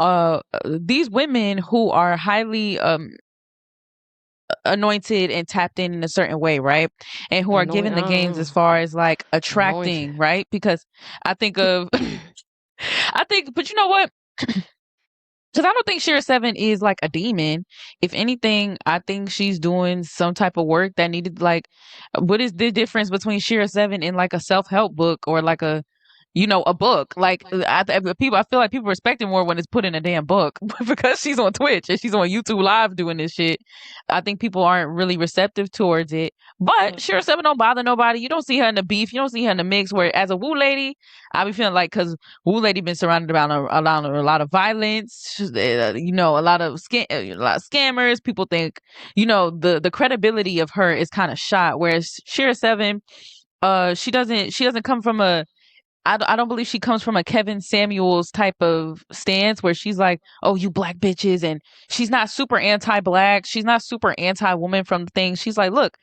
these women who are highly anointed and tapped in a certain way, right? And who are Anoint given the games as far as like anointed. attracting, right? Because I think of but you know what? Because I don't think Shira 7 is like a demon. If anything, I think she's doing some type of work that needed, like, what is the difference between Shira 7 and like a self help book, or like a book? Like, I feel like people respect it more when it's put in a damn book. But because she's on Twitch and she's on YouTube Live doing this shit, I think people aren't really receptive towards it. But Shira 7 don't bother nobody. You don't see her in the beef. You don't see her in the mix. Where as a Woo Lady, I be feeling like, because Wu Lady been surrounded around a lot of violence, a lot of scammers. People think, the credibility of her is kind of shot. Whereas Shira 7, she doesn't come from I don't believe she comes from a Kevin Samuels type of stance where she's like, oh, you black bitches, and she's not super anti-black, she's not super anti-woman from the thing. She's like, look,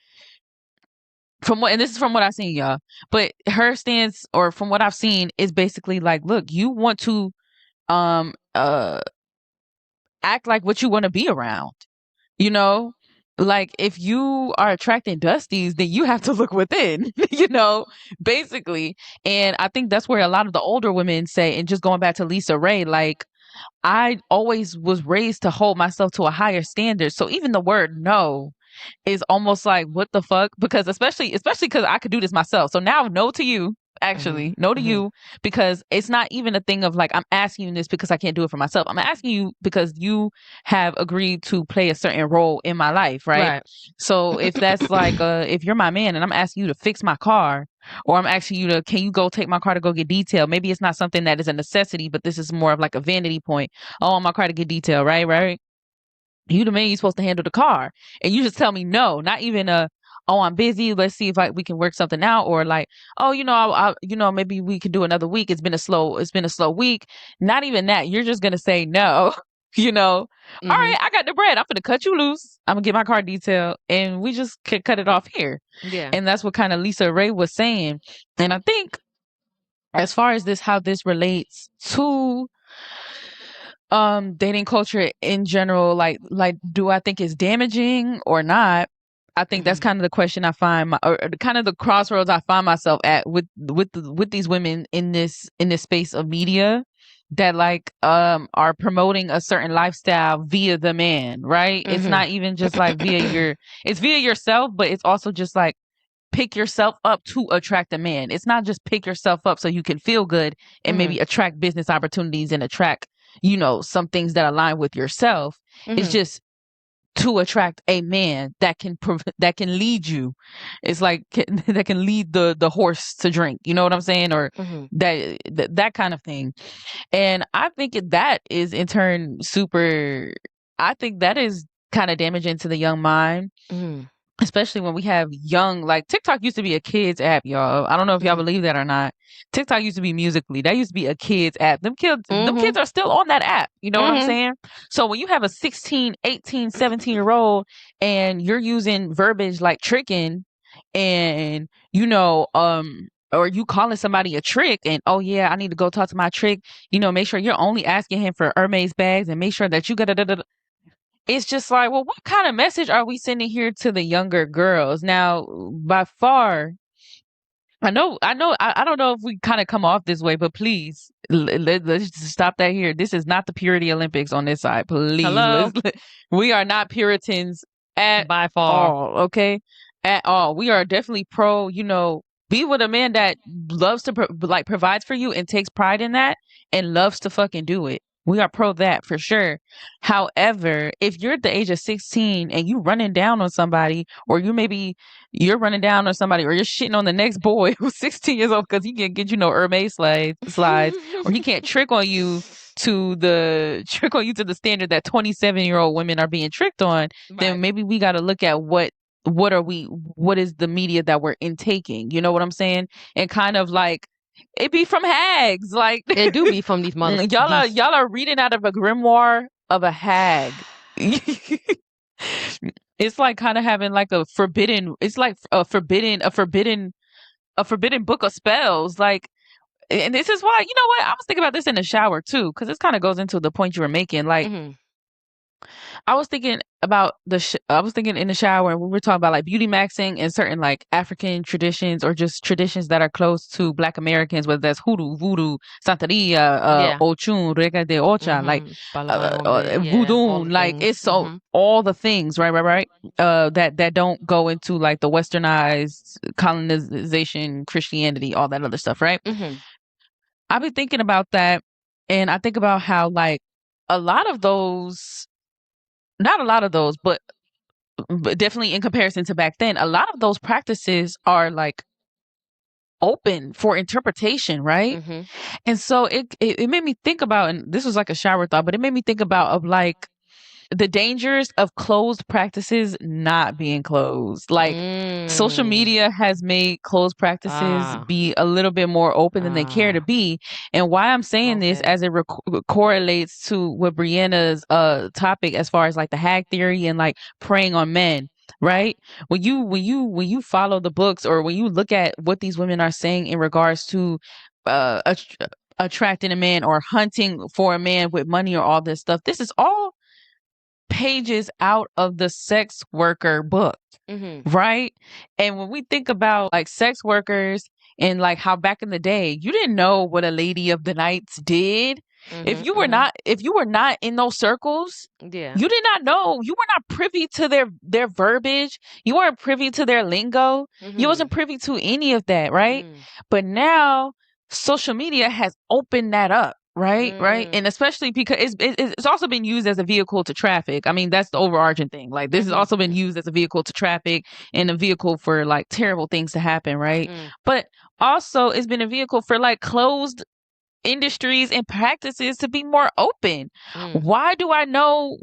and this is from what I've seen, y'all, but her stance, or from what I've seen, is basically like, look, you want to um uh act like what you want to be around, you know like if you are attracting dusties, then you have to look within, basically. And I think that's where a lot of the older women say, and just going back to Lisa Ray, like, I always was raised to hold myself to a higher standard. So even the word no is almost like, what the fuck? Because especially because I could do this myself. So now, no to you, Mhm. actually, no to Mhm. you, because it's not even a thing of like, I'm asking you this because I can't do it for myself. I'm asking you because you have agreed to play a certain role in my life, right? Right. So if that's like, if you're my man and I'm asking you to fix my car, or I'm asking you to, can you go take my car to go get detailed? Maybe it's not something that is a necessity, but this is more of like a vanity point. Oh, my car to get detailed, right? Right. You the man, you supposed to handle the car, and you just tell me no, not even a, oh, I'm busy. Let's see if like we can work something out, or like, oh, maybe we could do another week. It's been a slow week. Not even that. You're just gonna say no. All right, Mhm. I got the bread. I'm gonna cut you loose. I'm gonna get my car detailed, and we just could cut it off here. Yeah. And that's what kind of Lisa Ray was saying. And I think as far as this, how this relates to dating culture in general, like do I think it's damaging or not? I think that's Mhm. kind of the question I find or kind of the crossroads I find myself at with these women in this space of media that like are promoting a certain lifestyle via the man, right? It's Mhm. not even just like it's via yourself, but it's also just like pick yourself up to attract a man. It's not just pick yourself up so you can feel good and maybe Mhm. attract business opportunities and attract, some things that align with yourself. It's Mhm. just to attract a man that can that can lead you. It's like that can lead the horse to drink. You know what I'm saying? Or Mhm. that kind of thing. And I think that is in turn super. I think that is kind of damaging to the young mind, Mhm. especially when we have young, like TikTok used to be a kids app, y'all. I don't know if y'all Mhm. believe that or not. TikTok used to be Musically. That used to be a kids app. Them Mhm. kids are still on that app. You know what I'm Mhm. saying? So when you have a 16, 18, 17-year old and you're using verbiage like tricking and, or you calling somebody a trick and, oh yeah, I need to go talk to my trick, make sure you're only asking him for Hermes bags and make sure that you got it's just like, well, what kind of message are we sending here to the younger girls? Now, by far, I don't know if we kind of come off this way, but please, let's just stop that here. This is not the purity Olympics on this side. Please, Hello. we are not Puritans at By far. all, okay? At all. We are definitely pro, be with a man that loves to, like, provides for you and takes pride in that and loves to fucking do it. We are pro that for sure. However, if you're at the age of 16 and you running down on somebody, or you're running down on somebody, or you're shitting on the next boy who's 16 years old because he can't get Hermes slides, or he can't trick on you to the standard that 27-year-old women are being tricked on, Right. then maybe we got to look at what is the media that we're intaking. You know what I'm saying? And kind of like it be from hags, like It do be from these. y'all are reading out of a grimoire of a hag. It's like kind of having like a forbidden. It's like a forbidden book of spells. Like, and this is why, you know what? I was thinking about this in the shower too, because this kind of goes into the point you were making. Like, Mhm. I was thinking about I was thinking in the shower, and we were talking about like beauty maxing and certain like African traditions or just traditions that are close to Black Americans, whether that's hoodoo, voodoo, santeria, Yeah. ochun, rega de ocha, like Mhm. Balabarombe. Yeah. All voodoo, the like things. it's so Mhm. all the things, right, that don't go into like the westernized colonization, Christianity, all that other stuff, right? Mhm. I've been thinking about that, and I think about how like a lot of those, not a lot of those, but definitely in comparison to back then, a lot of those practices are like open for interpretation, right? Mhm. And so it made me think about, and this was like a shower thought, but it made me think about of like the dangers of closed practices not being closed. Like social Mm. media has made closed practices Ah. be a little bit more open than they care to Ah. be. And why I'm saying this Okay. as it correlates to what Brianna's topic as far as like the hag theory and like preying on men. Right? When you follow the books or when you look at what these women are saying in regards to uh attracting a man or hunting for a man with money or all this stuff, this is all pages out of the sex worker book, Mhm. right? And when we think about like sex workers and like how back in the day, you didn't know what a lady of the nights did. Mhm. Mhm. If you were not in those circles, Yeah. you did not know. You were not privy to their verbiage. You weren't privy to their lingo. You Mhm. wasn't privy to any of that, right? Mm. But now social media has opened that up. Right, Mm. and especially because it's also been used as a vehicle to traffic. I mean, that's the overarching thing. Like, this has Mhm. also been used as a vehicle to traffic and a vehicle for like terrible things to happen, right? Mm. But also, it's been a vehicle for like closed. industries and practices to be more open. Mm. Why do I know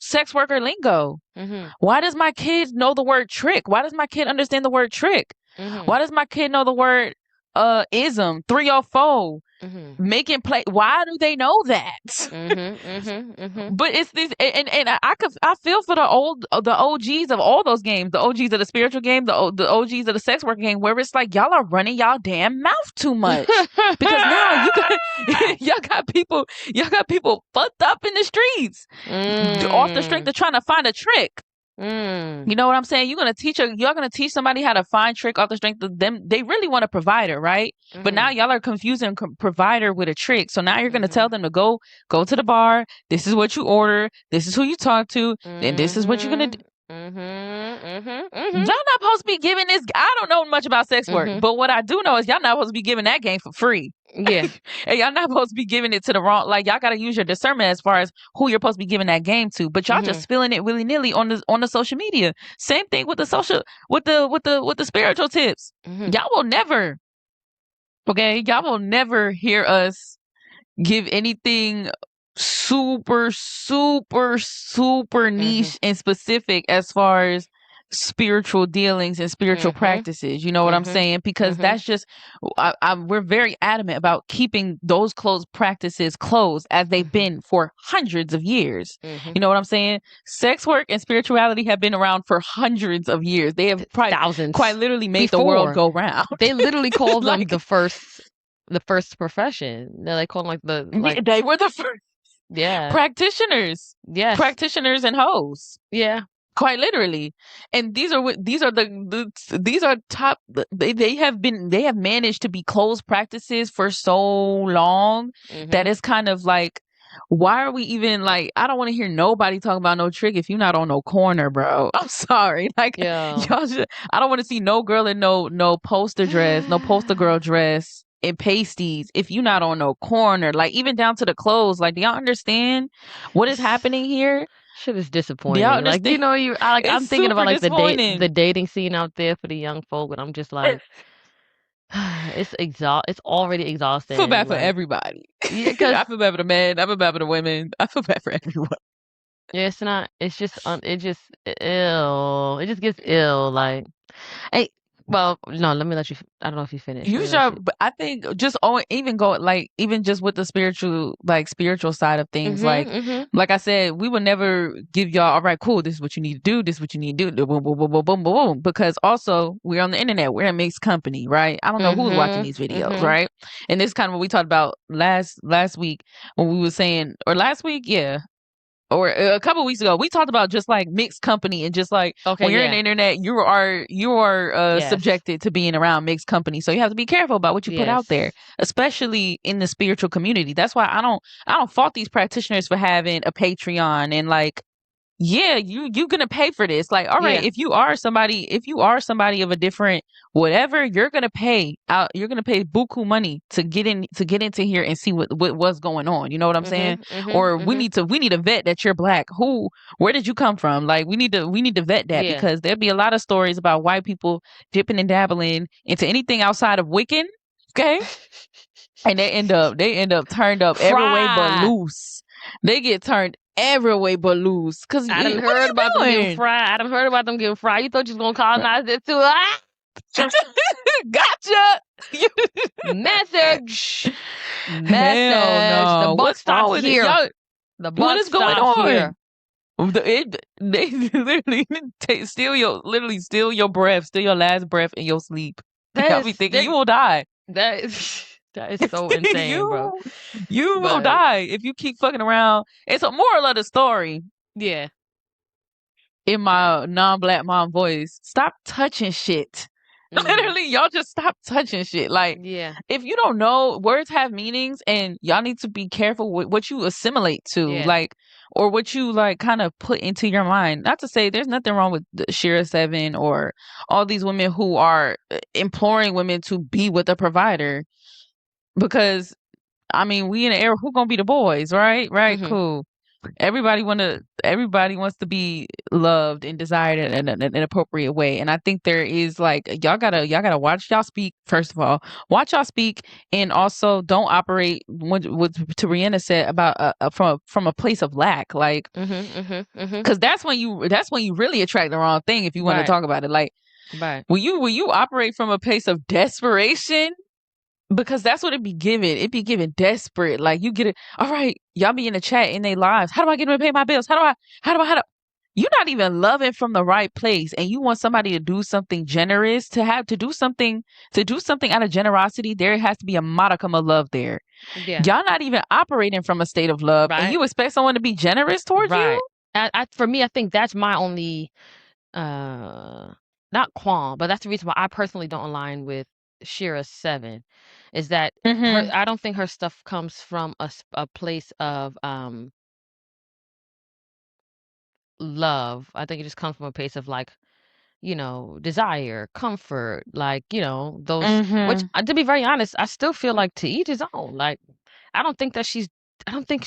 sex worker lingo? Mm-hmm. Why does my kid know the word trick? Why does my kid understand the word trick? Mm-hmm. Why does my kid know the word ism, 304, Mm-hmm. making play? Why do they know that? Mm-hmm. Mm-hmm. Mm-hmm. But it's this, and I feel for the OGs of all those games, the OGs of the spiritual game, the OGs of the sex work game, where it's like y'all are running y'all damn mouth too much, because now y'all got people fucked up in the streets off the strength Mm. of trying to find a trick. Mm. You know what I'm saying? You're gonna teach somebody how to find trick off the strength of them. They really want a provider, right? But now Mm-hmm. y'all are confusing provider with a trick. So now you're gonna Mm-hmm. tell them to go to the bar. This is what you order. This is who you talk to, and this is what you're gonna do. Mm-hmm. Mm-hmm. Mm-hmm. Y'all Mm-hmm. not supposed to be giving this. I don't know much about sex work, Mm-hmm. but what I do know is y'all not supposed to be giving that game for free. Yeah. And y'all not supposed to be giving it to the wrong. Like, y'all gotta use your discernment as far as who you're supposed to be giving that game to. But y'all Mm-hmm. just spilling it willy nilly on the social media. Same thing with the social with the spiritual tips. Mm-hmm. Y'all will never, okay, y'all will never hear us give anything super Mm-hmm. niche and specific as far as spiritual dealings and spiritual Mm-hmm. practices. You know what I'm Mm-hmm. saying? Because Mm-hmm. that's just, we're very adamant about keeping those closed practices closed as they've Mm-hmm. been for hundreds of years. Mm-hmm. You know what I'm saying? Sex work and spirituality have been around for hundreds of years. They have probably quite Thousands literally made the world before. go round. They literally call them Like, the first profession. They call them like the like they were the first yeah. practitioners, Yes. practitioners and hoes, Yeah. quite literally. And these are these are top. They have managed to be closed practices for so long that Mm-hmm. it's kind of like, why are we even like? I don't want to hear nobody talk about no trick if you're not on no corner, bro. I'm sorry, like, Yeah. y'all should. I don't want to see no girl in no poster dress, no poster girl dress and pasties if you're not on no corner, like, even down to the clothes. Like, do y'all understand what is happening here? Shit is Do y'all disappointing. Like, understand? I'm It's thinking about super like the disappointing. dating scene out there for the young folk, and I'm just like, it's already I feel exhausting. bad for Like, everybody. yeah, cause I feel bad for the men. I feel bad for the women. I feel bad for everyone. yeah, it's not. It's just it just ill. It just gets ill. Like, hey, well, no, let me let you. I don't know if you finished. Let You me let you. should, but I think just even go, like, even just with the spiritual side of things, Mhm. like Mhm. like I said, we would never give y'all, all right, cool, this is what you need to do, this is what you need to do, boom, boom, boom, boom, boom, boom, boom, because also we're on the internet, we're a mixed company, right? I don't know who's watching Mhm. these videos, Mhm. right? And this is kind of what we talked about last week when we were saying, or last week, yeah, or a couple weeks ago, we talked about just like mixed company, and just like Okay. when you're in Yeah. the internet, you are Yes. subjected to being around mixed company. So you have to be careful about what you put out there, Yes. especially in the spiritual community. That's why I don't fault these practitioners for having a Patreon and, like, yeah, you gonna pay for this. Like, all right, Yeah. if you are somebody of a different whatever, you're gonna pay out. You're gonna pay buku money to get into here and see what's going on. You know what I'm saying? Mhm. Mhm. Or Mhm. we need to vet that you're black. Where did you come from? Like, we need to vet that, Yeah. because there'd be a lot of stories about white people dipping and dabbling into anything outside of Wiccan. Okay, and they end up turned up every way but Fry. loose. They get turned every way but loose. Cause I done what are heard you about them getting doing? fried. I done heard about them getting fried. You thought you was gonna colonize it too? Ah! Gotcha. Message. Hell Message. The no. buck What's wrong stops with it, here. y'all? The What buck is going stops on? here. They literally literally steal your breath, steal your last breath in your sleep. That Y'all be is thinking you will die. that is that is so insane, bro. you you will But die if you keep fucking around. It's a moral of the story. yeah. In my non-black mom voice, stop touching shit. Mhm. Literally, y'all just stop touching shit. Like, Yeah. if you don't know, words have meanings, and y'all need to be careful with what you assimilate to, Yeah. like, or what you, like, kind of put into your mind. Not to say there's nothing wrong with Shira Seven or all these women who are imploring women to be with a provider, because I mean, we in the era, who gonna be the boys, right? Right, Mhm. cool. Everybody wants to be loved and desired in an appropriate way. And I think there is like y'all gotta watch y'all speak, first of all. Watch y'all speak, and also don't operate what Rihanna said about from a place of lack. Like, Mhm. because that's when you really attract the wrong thing if you want to Right. talk about it. Like, Right. will you operate from a place of desperation, because that's what it be giving. It be giving desperate. Like, you get it. All right, y'all be in the chat in their lives. How do I get them to pay my bills? How do you're not even loving from the right place, and you want somebody to do something generous, to do something out of generosity. There has to be a modicum of love there. Yeah. Y'all not even operating from a state of love, and Right. you expect someone to be generous towards Right. you? For me, I think that's my only uh not qualm, but that's the reason why I personally don't align with Shira 7 is that her Mm-hmm. I don't think her stuff comes from a place of love. I think it just comes from a place of like, desire, comfort, like, those which Mm-hmm. to be very honest, I still feel like to each his own. Like I don't think that I don't think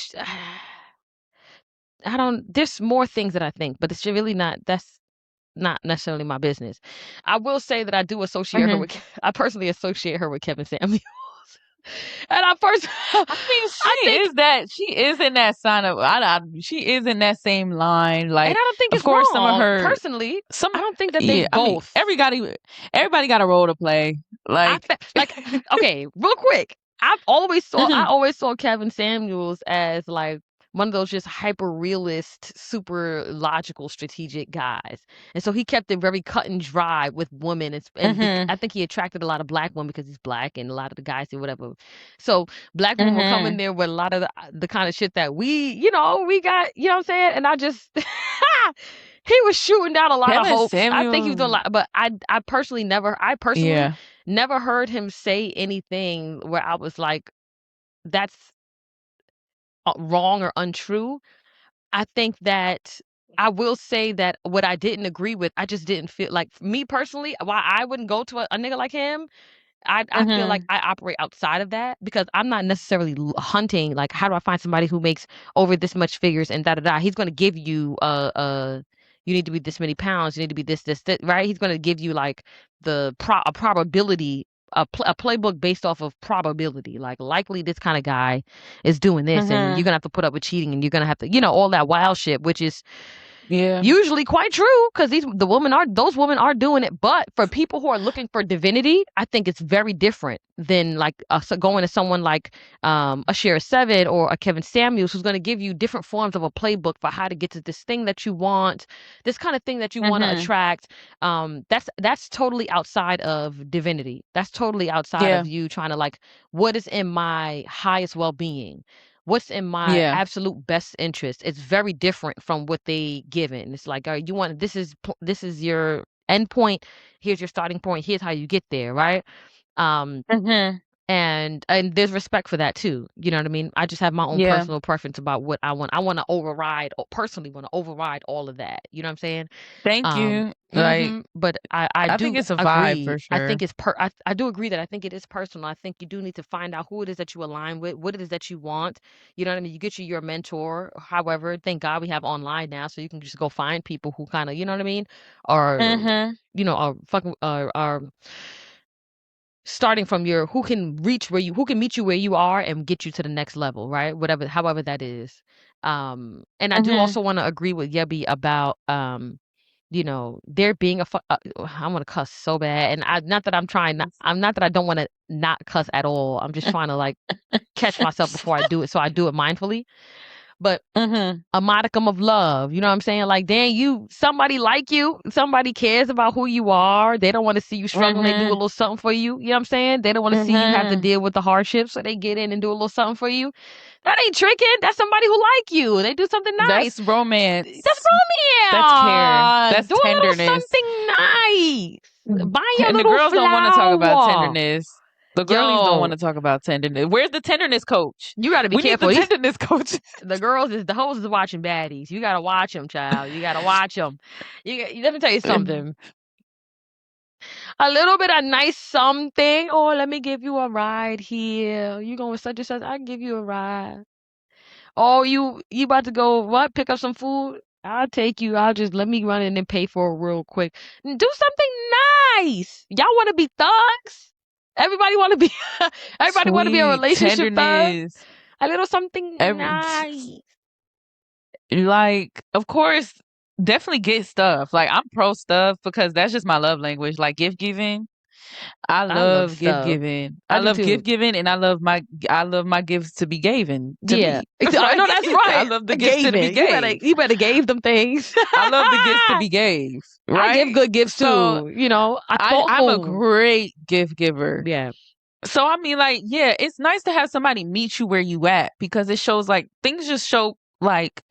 I don't there's more things that I think, but it's really that's not necessarily my business. I will say that I do associate her Mm-hmm. with I personally associate her with Kevin Samuels. And I first I mean, I think she is in that sign of, she is in that same line. and I Like, don't think of it's course, wrong. Personally, some, I don't think that they yeah, I mean, both everybody got a role to play. Like, like okay, real quick. I mhm, always saw Kevin Samuels as like one of those just hyper realist, super logical, strategic guys. And so he kept it very cut and dry with women. mhm, I think he attracted a lot of black women because he's black, and a lot of the guys do whatever. So black women will come in mhm. there with a lot of the kind of shit that we got. You know what I'm saying? And I just he was shooting down a lot of Kevin hopes. I think he was doing a Samuel, lot, but I personally yeah, never heard him say anything where I was like, that's wrong or untrue. I think that I will say that what I didn't agree with, I just didn't feel like me personally, why I wouldn't go to a nigga like him. I feel like mhm, I operate outside of that because I'm not necessarily hunting like how do I find somebody who makes over this much figures and da da da. He's going to give you you need to be this many pounds, you need to be this, right? He's going to give you like a probability a playbook based off of probability. Like likely this kind of guy is doing this and you're mhm, going to have to put up with cheating and you're going to have to, all that wild shit, which is yeah, usually quite true because those women are doing it. But for people who are looking for divinity, I think it's very different than like going to someone like a Shara Seven or a Kevin Samuels who's going to give you different forms of a playbook for how to get to this thing that you want, this kind of thing that you want to mhm, attract. That's totally outside of divinity. That's totally outside yeah, of you trying to like what is in my highest well being, what's in my yeah, absolute best interest. It's very different from what they given. It's like, all right, you want this is your end point. Here's your starting point. Here's how you get there, right? Um, mhm, and there's respect for that too. You know what I mean? I just have my own yeah. personal preference about what I want. I want to override, or personally want to override all of that. You know what I'm saying? Thank you. Like, But I I think do it's a vibe agree. for I sure. think I do agree that I think it is personal. I think you do need to find out who it is that you align with, what it is that you want. You know what I mean? You get your mentor. However, thank God we have online now, so you can just go find people who kind of, you know what I mean, or Mhm, are fucking are starting from your who can meet you where you are and get you to the next level, right? Whatever, however that is. And I do mhm. also want to agree with Yebby about there being I want to cuss so bad, and not that I'm not that I don't want to not cuss at all. I'm just trying to like catch myself before I do it, so I do it mindfully. But Mhm, a modicum of love. You know what I'm saying? Like, damn, somebody like you, somebody cares about who you are. They don't want to see you struggling. They do a mhm, little something for you. You know what I'm saying? They don't want to see you have to mhm. deal with the hardships, so they get in and do a little something for you. That ain't tricking. That's somebody who like you. They do something nice. That's That's romance. That's care. romance. That's Do a little tenderness. something nice. Buy your And the little girls don't want to talk about flower. tenderness. The girlies don't want Yo, to talk about tenderness. Where's the tenderness coach? you got to be We need the careful. tenderness coach. The hoes is watching baddies. You gotta watch them, child. You gotta watch them. Let me tell you something. A little bit of nice something. Oh, let me give you a ride here. You going with such and such? I can give you a ride. Oh, you about to go what? Pick up some food? I'll take you. I'll just let me run in and pay for it real quick. Do something nice. Y'all want to be thugs? Everybody want to be. Everybody want to be a Sweet relationship thug. tenderness. A little something Every nice. like, of course, definitely get stuff. Like, I'm pro stuff because that's just my love language. Like gift giving. I I love love gift stuff. giving. I I do love too. gift giving, and I love my gifts to be given to Yeah. me. I Like, know that's I right. love the gifts to be Gaving. gave. You better gave them things. I love the gifts to be gave. I give Right. good gifts So too. You know, I I'm a poco. great gift giver. Yeah. So I mean, like, yeah, it's nice to have somebody meet you where you at because it shows like things just show like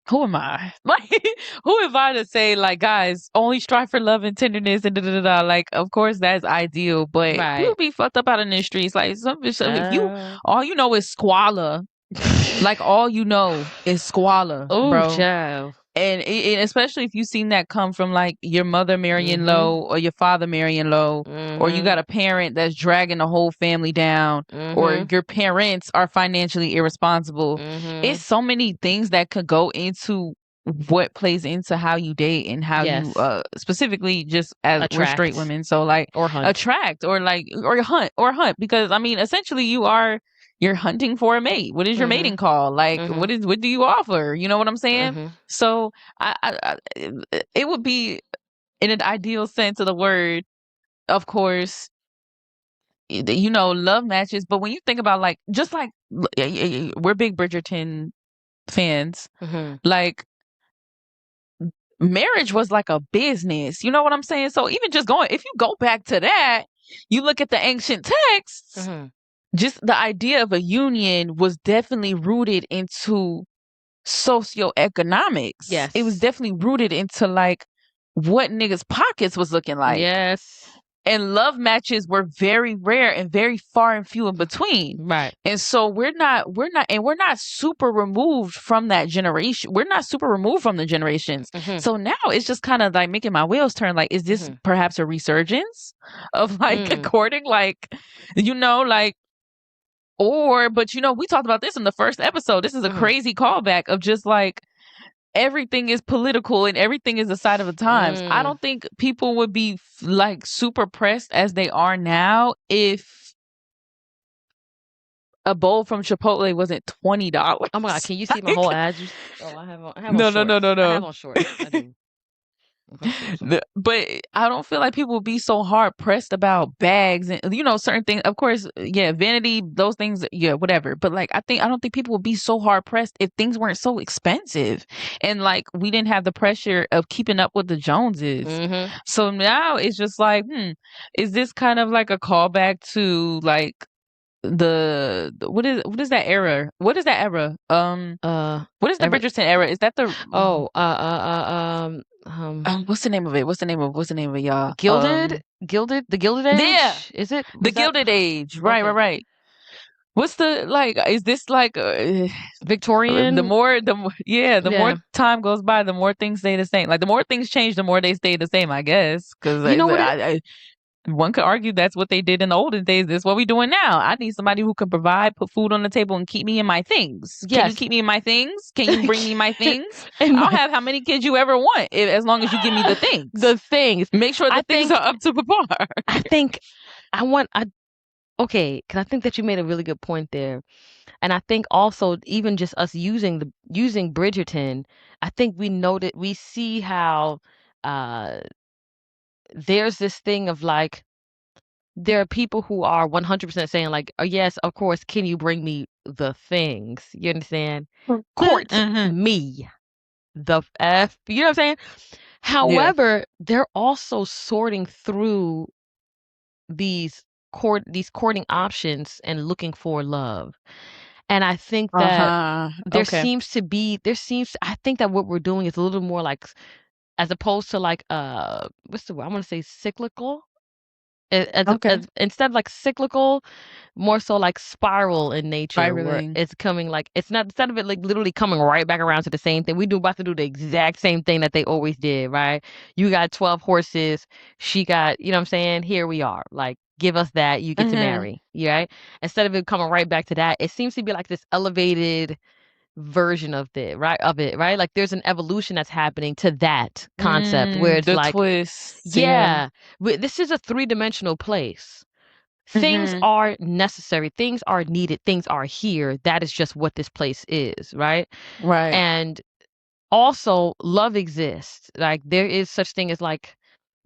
who am I? Like, who am I to say, like, guys, only strive for love and tenderness and da da da da? Like, of course, that's ideal, but people Right. be fucked up out in the streets. Like, if you, Uh. all you know is squalor, like, all you know is squalor, Oh, bro. child. And especially if you seen that come from like your mother marrying Mhm. low or your father marrying low, or you Mhm. got a parent that's dragging the whole family down, or Mhm. your parents are financially irresponsible. It's Mhm. so many things that could go into what plays into how you date and how you Yes. specifically just as we're straight Attract women, so like or hunt. attract or like or hunt because I mean essentially you're hunting for a mate. What is your Mhm. mating call? Like Mhm. what do you offer? You know what I'm saying? Mhm. So it would be in an ideal sense of the word, of course, you know, love matches. But when you think about like, just like we're big Bridgerton fans, Mhm. like marriage was like a business. You know what I'm saying? So even just going, if you go back to that, you look at the ancient texts, Mhm. just the idea of a union was definitely rooted into socioeconomics. It was Yes. definitely rooted into like what niggas' pockets was looking like. Yes. And love matches were very rare and very far and few in between. Right. And so we're not super removed from that generation. We're not super removed from the generations. Mhm. So now it's just kind of like making my wheels turn. Like, is this Mhm. perhaps a resurgence of like Mm. courting? Like, you know, like, or, but you know, we talked about this in the first episode. This is a Mhm. crazy callback of just like everything is political and everything is a side of the times. I Mm. don't think people would be like super pressed as they are now if a bowl from Chipotle wasn't $20. Oh my God, can you see my whole Like, address? Oh, I have on no, no, no, no, shorts. I have no. on shorts. I do. I have shorts on. But I don't feel like people would be so hard pressed about bags and you know certain things. Of course, yeah, vanity, those things, yeah, whatever. But like, I don't think people would be so hard pressed if things weren't so expensive and like we didn't have the pressure of keeping up with the Joneses. Mhm. So now it's just like, is this kind of like a callback to like what is that era? What is that era? Uh, What is the every. Bridgerton era? Is that the Oh. what's the name of it? What's the name of it, y'all? The Gilded Yeah, Age. Is it? the Was that Gilded Age. Right, right, okay? right. What's the like? Is this like Victorian. yeah, the more Yeah. time goes by, the more things stay the same. Like the more things change, the more they stay the same, I guess. Because You know what it? one could argue that's what they did in the olden days. That's what we doing now. I need somebody who can provide, put food on the table, and keep me in my things. Can you Yes. keep me in my things? Can you bring me my things? In I'll my have how many kids you ever want, as long as you give me the things. the things. Make sure I the things think. are up to par. I think. I want. I okay. Because I think that you made a really good point there. And I think also even just us using Bridgerton, I think we know that we see how uh there's this thing of like there are people who are 100% saying like, oh, yes, of course, can you bring me the things? You understand? Court Mhm. me the F. You know what I'm saying? Yeah. However, they're also sorting through these these courting options and looking for love. And I think that Uh-huh. Okay. I think that what we're doing is a little more like as opposed to like what's the word? I want to say cyclical. Okay. Instead of like cyclical, more so like spiral in nature, where Spiraling. it's coming like it's not instead of it like literally coming right back around to the same thing. We do about to do the exact same thing that they always did, right? You got 12 horses, she got, you know what I'm saying? Here we are. Like give us that, you get to Mhm. marry. Right? Instead of it coming right back to that, it seems to be like this elevated version of it, right? Like there's an evolution that's happening to that concept where it's The like, twists, yeah. yeah, this is a three-dimensional place. Things Mhm. are necessary, things are needed, things are here. That is just what this place is, right? Right. And also love exists. Like there is such thing as like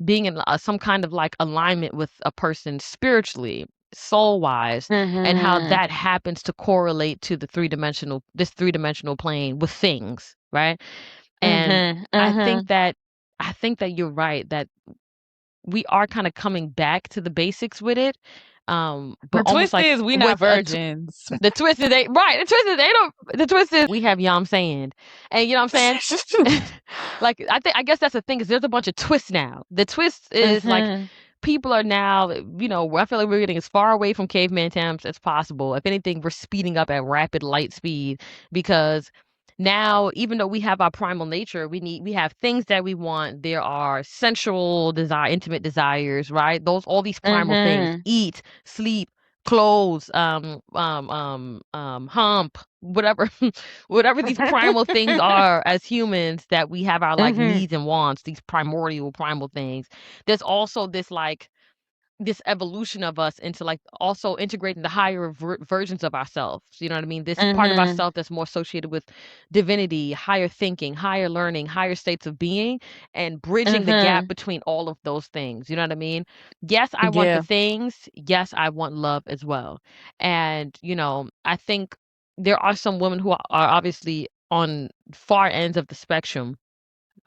being in some kind of like alignment with a person spiritually, soul wise, and how Mhm. that happens to correlate to this three-dimensional plane with things, right? And Mhm. I think Mhm. that I think that you're right that we are kind of coming back to the basics with it. But The almost twist like is we not with virgins. the twist is they right. The twist is they don't. The twist is we have Yam saying, and you know what I'm saying. Like I guess that's the thing is there's a bunch of twists now. The twist is like Mhm. people are now, I feel like we're getting as far away from caveman times as possible. If anything, we're speeding up at rapid light speed because now, even though we have our primal nature, we have things that we want. There are sensual desire, intimate desires, right? All these primal things: Mhm. eat, sleep, clothes, hump, whatever, whatever these primal things are as humans that we have our like Mhm. needs and wants, these primordial primal things. There's also this like this evolution of us into like also integrating the higher versions of ourselves. You know what I mean? This part of Mhm. ourself that's more associated with divinity, higher thinking, higher learning, higher states of being, and bridging the gap Mhm. between all of those things. You know what I mean? Yes, I want the Yeah. things. Yes, I want love as well. And, I think there are some women who are obviously on far ends of the spectrum,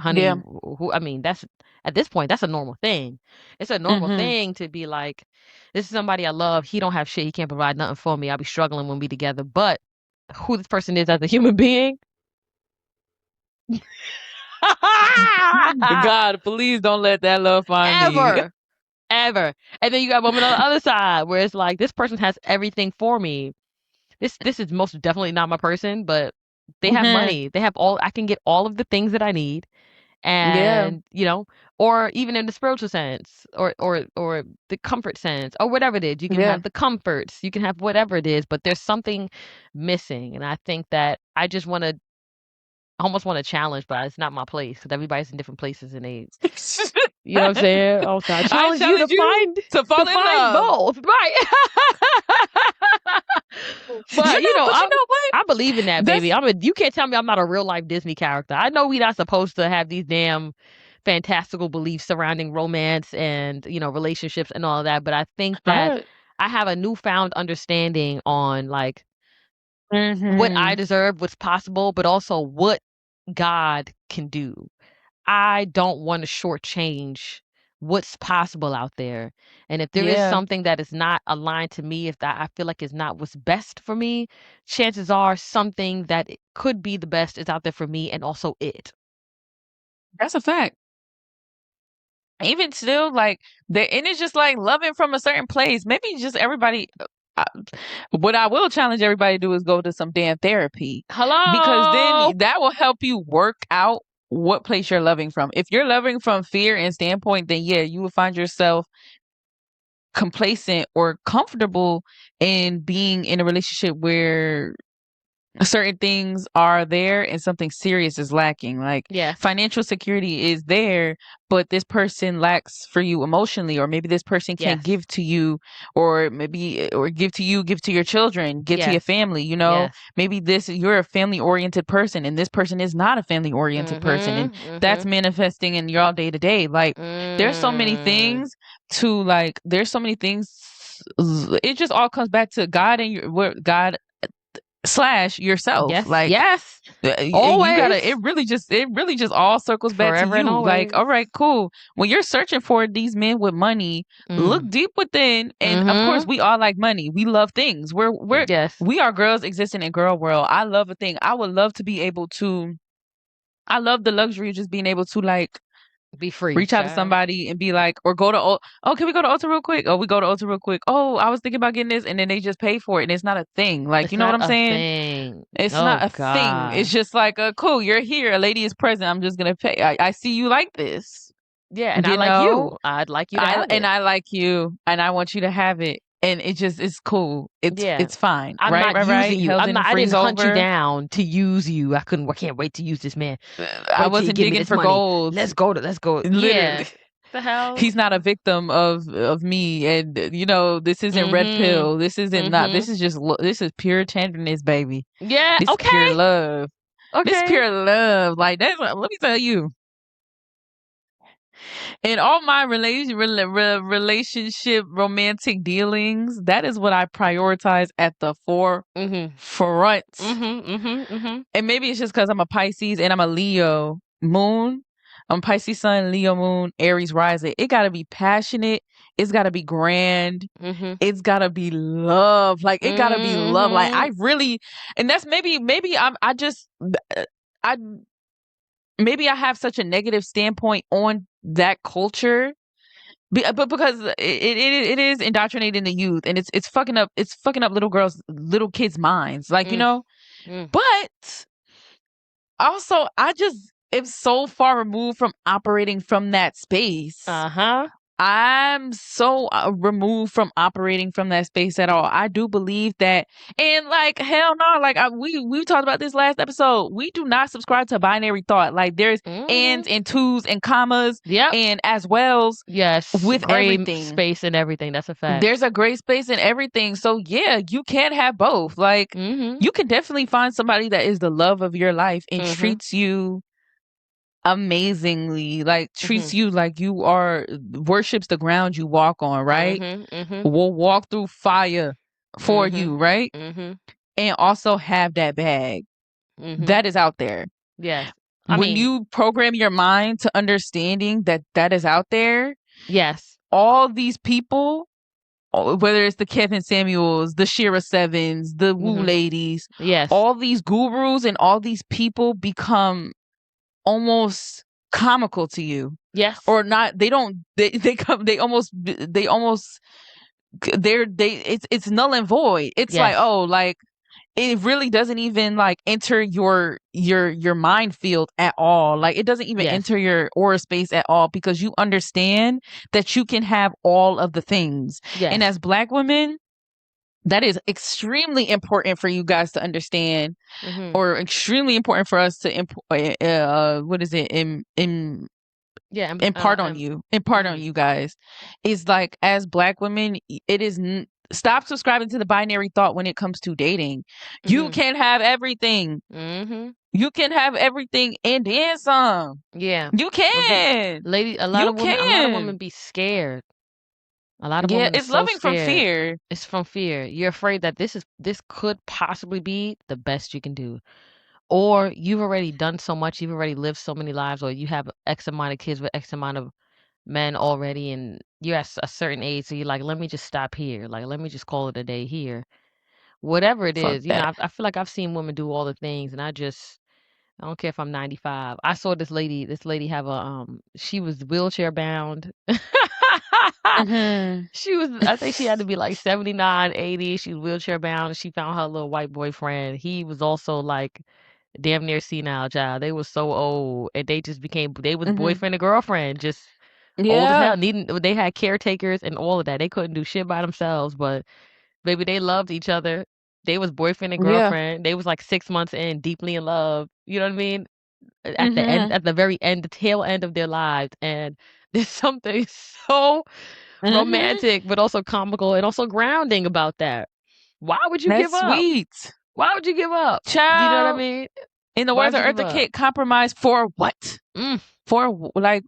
honey, Yeah. who I mean, that's at this point, that's a normal thing. It's a normal Mhm. thing to be like, this is somebody I love. He don't have shit. He can't provide nothing for me. I'll be struggling when we together. But who this person is as a human being, God, please don't let that love find me. ever, ever. And then you got women on the other side where it's like, this person has everything for me. This is most definitely not my person, but they have Mhm. money. They have I can get all of the things that I need. Yeah. And or even in the spiritual sense or the comfort sense or whatever it is, you can Yeah. have the comforts, you can have whatever it is, but there's something missing. And I think that I just want to almost want to challenge, but it's not my place because everybody's in different places and they, you know what I'm saying? Also, I I challenge you to challenge you find to to fall in find love. both, right? But But you know what? I believe in that, baby. That's You can't tell me I'm not a real life Disney character. I know we're not supposed to have these damn fantastical beliefs surrounding romance and, relationships and all of that, but I think that I I have a newfound understanding on like what I Mhm. deserve, what's possible, but also what God can do. I don't want to shortchange what's possible out there. And if there is Yeah. something that is not aligned to me, if that I feel like is not what's best for me, chances are something that it could be the best is out there for me and also it. That's a fact. Even still, like and it's just like loving from a certain place. Maybe just everybody. Uh, what I will challenge everybody to do is go to some damn therapy, because then Hello. that will help you work out what place you're loving from. If you're loving from fear and standpoint, then yeah, you will find yourself complacent or comfortable in being in a relationship where certain things are there and something serious is lacking. Like Yes. financial security is there, but this person lacks for you emotionally, or maybe this person can't Yes. give to you, or maybe or give to you, give to your children, give to your Yes. family, you know? Yes. Maybe you're a family oriented person and this person is not a family oriented person, and Mhm. that's Mhm. manifesting in your day to day. Like there's so many Mm. things there's so many things. It just all comes back to God and God slash yourself. Yes. Like Yes. you gotta Always. it really just all circles back to Forever and you. Like, always. all right, cool, when you're searching for these men with money, look Mm. deep within. And of course Mhm. we all like money, we love things, Yes. we are girls existing in girl world. I love a thing. I love the luxury of just being able to like Be free, reach out to child. somebody and be like, or go to oh, can we go to Ulta real quick? Oh, we go to Ulta real quick. Oh, I was thinking about getting this, and then they just pay for it, and it's not a thing. Like, It's you know what not I'm a saying? thing. It's not Oh a thing. It's God. just like, cool, you're here. A lady is present. I'm just gonna pay. I see you like this. Yeah, and I You like know, you. I'd like you to have it. I like you, and I want you to have it, and it's cool. Yeah. It's fine, I'm right, not using you. Held in a I freeze didn't hunt you over. down to use you. I can't wait to use this man. I Wait till you wasn't give me digging this for money. gold. Let's go. Literally. Yeah. The hell? He's not a victim of me, and this isn't red Mm-hmm. pill. This isn't not. Mm-hmm. This is just this is pure tenderness, baby. Yeah, This is pure okay. love. This Okay. pure love. Like that's let me tell you. In all my relationship romantic dealings, that is what I prioritize at the Mm-hmm. forefront. Mm-hmm. Mm-hmm. Mm-hmm. And maybe it's just because I'm a Pisces and I'm a Leo moon. I'm Pisces sun, Leo moon, Aries rising. It gotta be passionate. It's gotta be grand. Mm-hmm. It's gotta be love. Like it gotta be love. Like Mm-hmm. I really, and that's maybe I just I maybe I have such a negative standpoint on that culture. But because it is indoctrinating the youth, and it's fucking up little kids' minds, like Mm. Mm. But also, I just am so far removed from operating from that space. Uh-huh. I'm so removed from operating from that space at all. I do believe that, and like hell no, like we talked about this last episode. We do not subscribe to binary thought. Like there's Mm-hmm. ands and twos and commas Yep. and as wells Yes. with Gray everything. space and everything. That's a fact. There's a gray space in everything. So yeah, you can have both. Like Mm-hmm. you can definitely find somebody that is the love of your life and Mm-hmm. treats you amazingly, like Mm-hmm. treats you like you are worships the ground you walk on, right? Mm-hmm. Mm-hmm. Will walk through fire for Mm-hmm. you, right? Mm-hmm. And also have that bag. Mm-hmm. That is out there. Yes. I When mean, you program your mind to understanding that that is out there, yes. all these people, whether it's the Kevin Samuels, the Shira Sevens, the Woo Mm-hmm. ladies, Yes. all these gurus and all these people become almost comical to you. Yes. Or not, it's null and void. It's like, Yes. oh, like it really doesn't even like enter your mind field at all. Like it doesn't even Yes. enter your aura space at all, because you understand that you can have all of the things. And Yes. as Black women, that is extremely important for you guys to understand, Mm-hmm. or extremely important for us to what is it Yeah. impart on you, Mm-hmm. guys, is like, as Black women, it is stop subscribing to the binary thought when it comes to dating. You Mm-hmm. can have everything. Mm-hmm. You can have everything and then some. Yeah. You Okay. can. Lady, You a lot of can. women be scared. A lot of Yeah, women are it's so loving from scared. fear. It's from fear. You're afraid that this could possibly be the best you can do. Or you've already done so much, you've already lived so many lives, or you have X amount of kids with X amount of men already, and you're at a certain age, so you're like, let me just stop here. Like, let me just call it a day here. Whatever it Fuck is, that. I feel like I've seen women do all the things, and I don't care if I'm 95. I saw this lady have she was wheelchair bound. Hmm. I think she had to be like 79, 80. She was wheelchair bound, and she found her little white boyfriend. He was also like damn near senile, child. They were so old, and they was Hmm. boyfriend and girlfriend, just old as Yeah. hell. They had caretakers and all of that. They couldn't do shit by themselves, but baby, they loved each other. They was boyfriend and Yeah. girlfriend. They was like 6 months in, deeply in love. You know what I mean? Hmm. At the very end, the tail end of their lives, and there's something so Hmm. romantic, but also comical and also grounding about that. Why would you give That's up? sweet. Why would you give up? Do you know what I Child, mean? in the Why words would of you give Eartha up? Kitt, compromise for what? Mm, Like,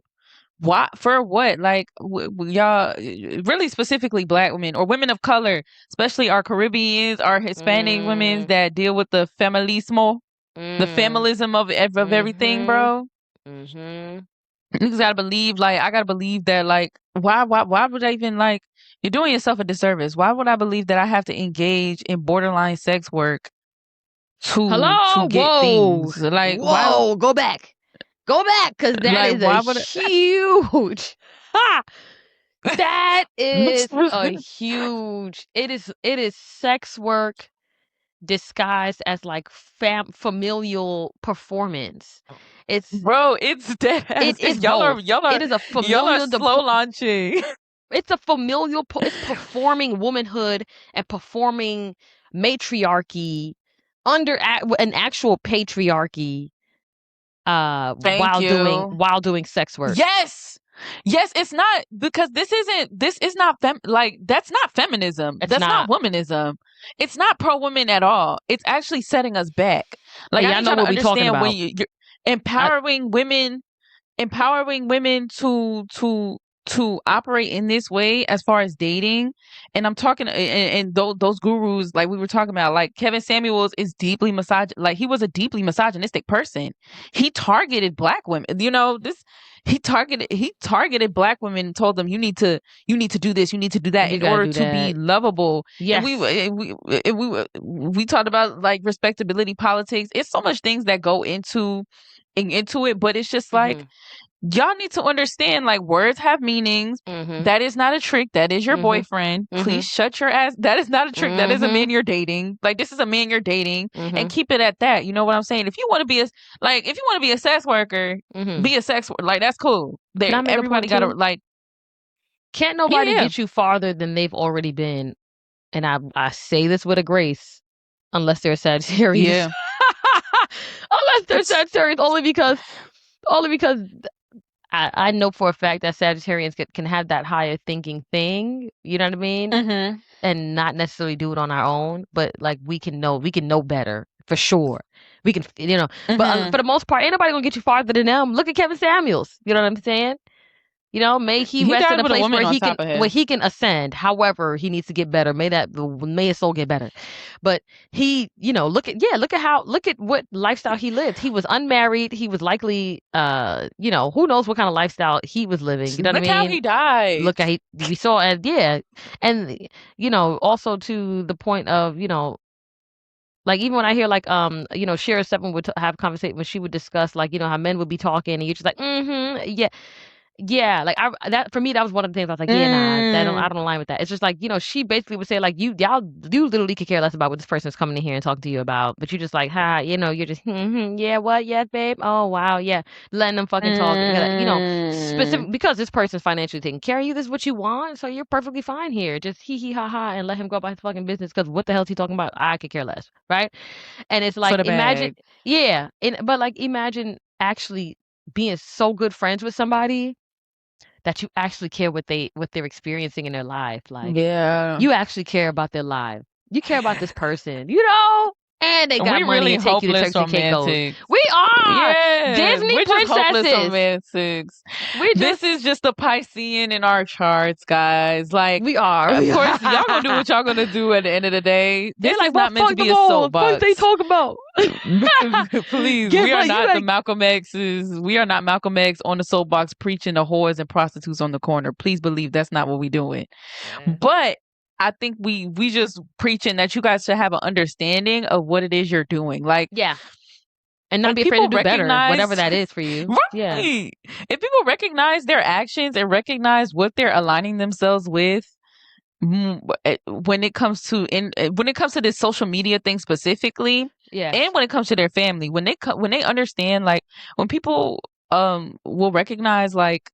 what? For what? Like, y'all, really specifically Black women or women of color, especially our Caribbeans, our Hispanic women mm, that deal with the feminismo, the mm, feminism of everything, mhm, bro. mhm. Niggas gotta believe, like, I gotta believe that, like, why would I even, like, you're doing yourself a disservice. Why would I believe that I have to engage in borderline sex work to Hello? get Whoa. things? Like, why, Whoa. Go back. Go back, because that like, is a why would huge. Ha! That is I? a huge. It is sex work disguised as like familial performance. It's Bro, it's dead ass. it is Y'all are both. y'all It are is a y'all are familial slow launching. it's a familial it's performing womanhood and performing matriarchy under an actual patriarchy Thank you. while doing sex work. Yes. Yes, it's not because this is not like that's not feminism. It's That's not not. womanism. It's not pro women at all. It's actually setting us back. Like And I y'all need know y'all to what we talking understand when about. you're I empowering women to operate in this way as far as dating. And I'm talking and those gurus like we were talking about, like Kevin Samuels is deeply like he was a deeply misogynistic person. He targeted black women, this. He targeted black women and told them you need to do this, you need to do that you in gotta order do to be that. lovable. And we Yes. and we talked about like respectability politics. It's so much things that go into it, but it's just like Mhm. y'all need to understand, like, words have meanings. Mhm. That is not a trick. That is your Mhm. boyfriend. Please Mhm. shut your ass. That is not a trick. That is a man Mhm. you're dating. Like, this is a man you're dating, and Mhm. keep it at that. You know what I'm saying? If you want to be a sex worker, Mhm. be a sex worker. Like, that's cool. Can There, I make a everybody point got to too? like, Can't yeah, nobody yeah. get you farther than they've already been. And I say this with a grace, unless they're Sagittarius. Yeah. Unless they're It's Sagittarius, only because I know for a fact that Sagittarians can have that higher thinking thing. You know what I mean? mm-hmm, And not necessarily do it on our own, but like we can know better for sure. We can, but mm-hmm. for the most part, ain't nobody gonna get you farther than them. Look at Kevin Samuels. You know what I'm saying? May he He rest in died a with a place woman where on he can top of where him. he can ascend. However, he needs to get better. May his soul get better. But he, look at what lifestyle he lived. He was unmarried. He was likely, who knows what kind of lifestyle he was living. You know what I Look how mean? he died. Look, we saw, and yeah, and also to the point of, like even when I hear like Shara Seven would have conversation when she would discuss like how men would be talking and you're just like yeah, yeah, like that for me that was one of the things I was like, yeah, nah, that don't I Mm. don't align with that. It's just like, she basically would say like you literally could care less about what this person's coming in here and talking to you about, but you just like, ha, you're just yeah, what, yes, babe, oh wow, yeah, letting them fucking talk, Mm. specific because this person's financially taking care of you. This is what you want, so you're perfectly fine here. Just hee hee ha ha and let him go about his fucking business because what the hell is he talking about? I could care less, right? And it's For like the imagine, bag. yeah, but like imagine actually being so good friends with somebody that you actually care what they're experiencing in their life. Like Yeah. you actually care about their life. You care about this person, and they got We money really and take you to hopeless church and Caicos. romantics. We are Yeah, Disney we're just hopeless princesses. romantics. We This just is just the Piscean in our charts, guys. Like, we are. of course, y'all gonna do what y'all gonna do at the end of the day. They're This like, is well, not meant to fuck be them a all. Fuck they soapbox. talk about. Please, Get we are like you not the like. Malcolm X's. We are not Malcolm X on the soapbox preaching to whores and prostitutes on the corner. Please believe that's not what we doing. Yeah. But I think we just preaching that you guys should have an understanding of what it is you're doing. Yeah, and not When be afraid to people do better, recognize, whatever that is for you. Yeah. right? If people recognize their actions and recognize what they're aligning themselves with, when it comes to this social media thing specifically, and Yes. when it comes to their family, when they understand, like when people will recognize like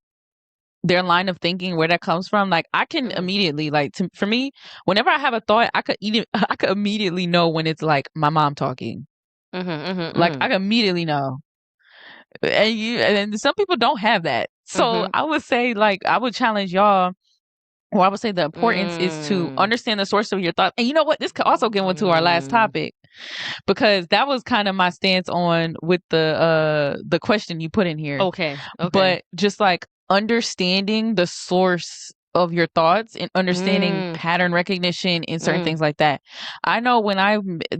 their line of thinking, where that comes from, like I can Mhm. immediately, like, for me, whenever I have a thought, I could immediately know when it's like my mom talking. Mhm. Mhm. Like I Mhm. can immediately know. And some people don't have that. So Mhm. I would say, like, I would challenge y'all, or I would say the importance is to Mm. understand the source of your thoughts. And you know what? This could also get into our last Mm. topic, because that was kind of my stance on with the question you put in here. Okay. Okay. But just like understanding the source of your thoughts and understanding Mm. pattern recognition and certain Mm. things like that. I know when I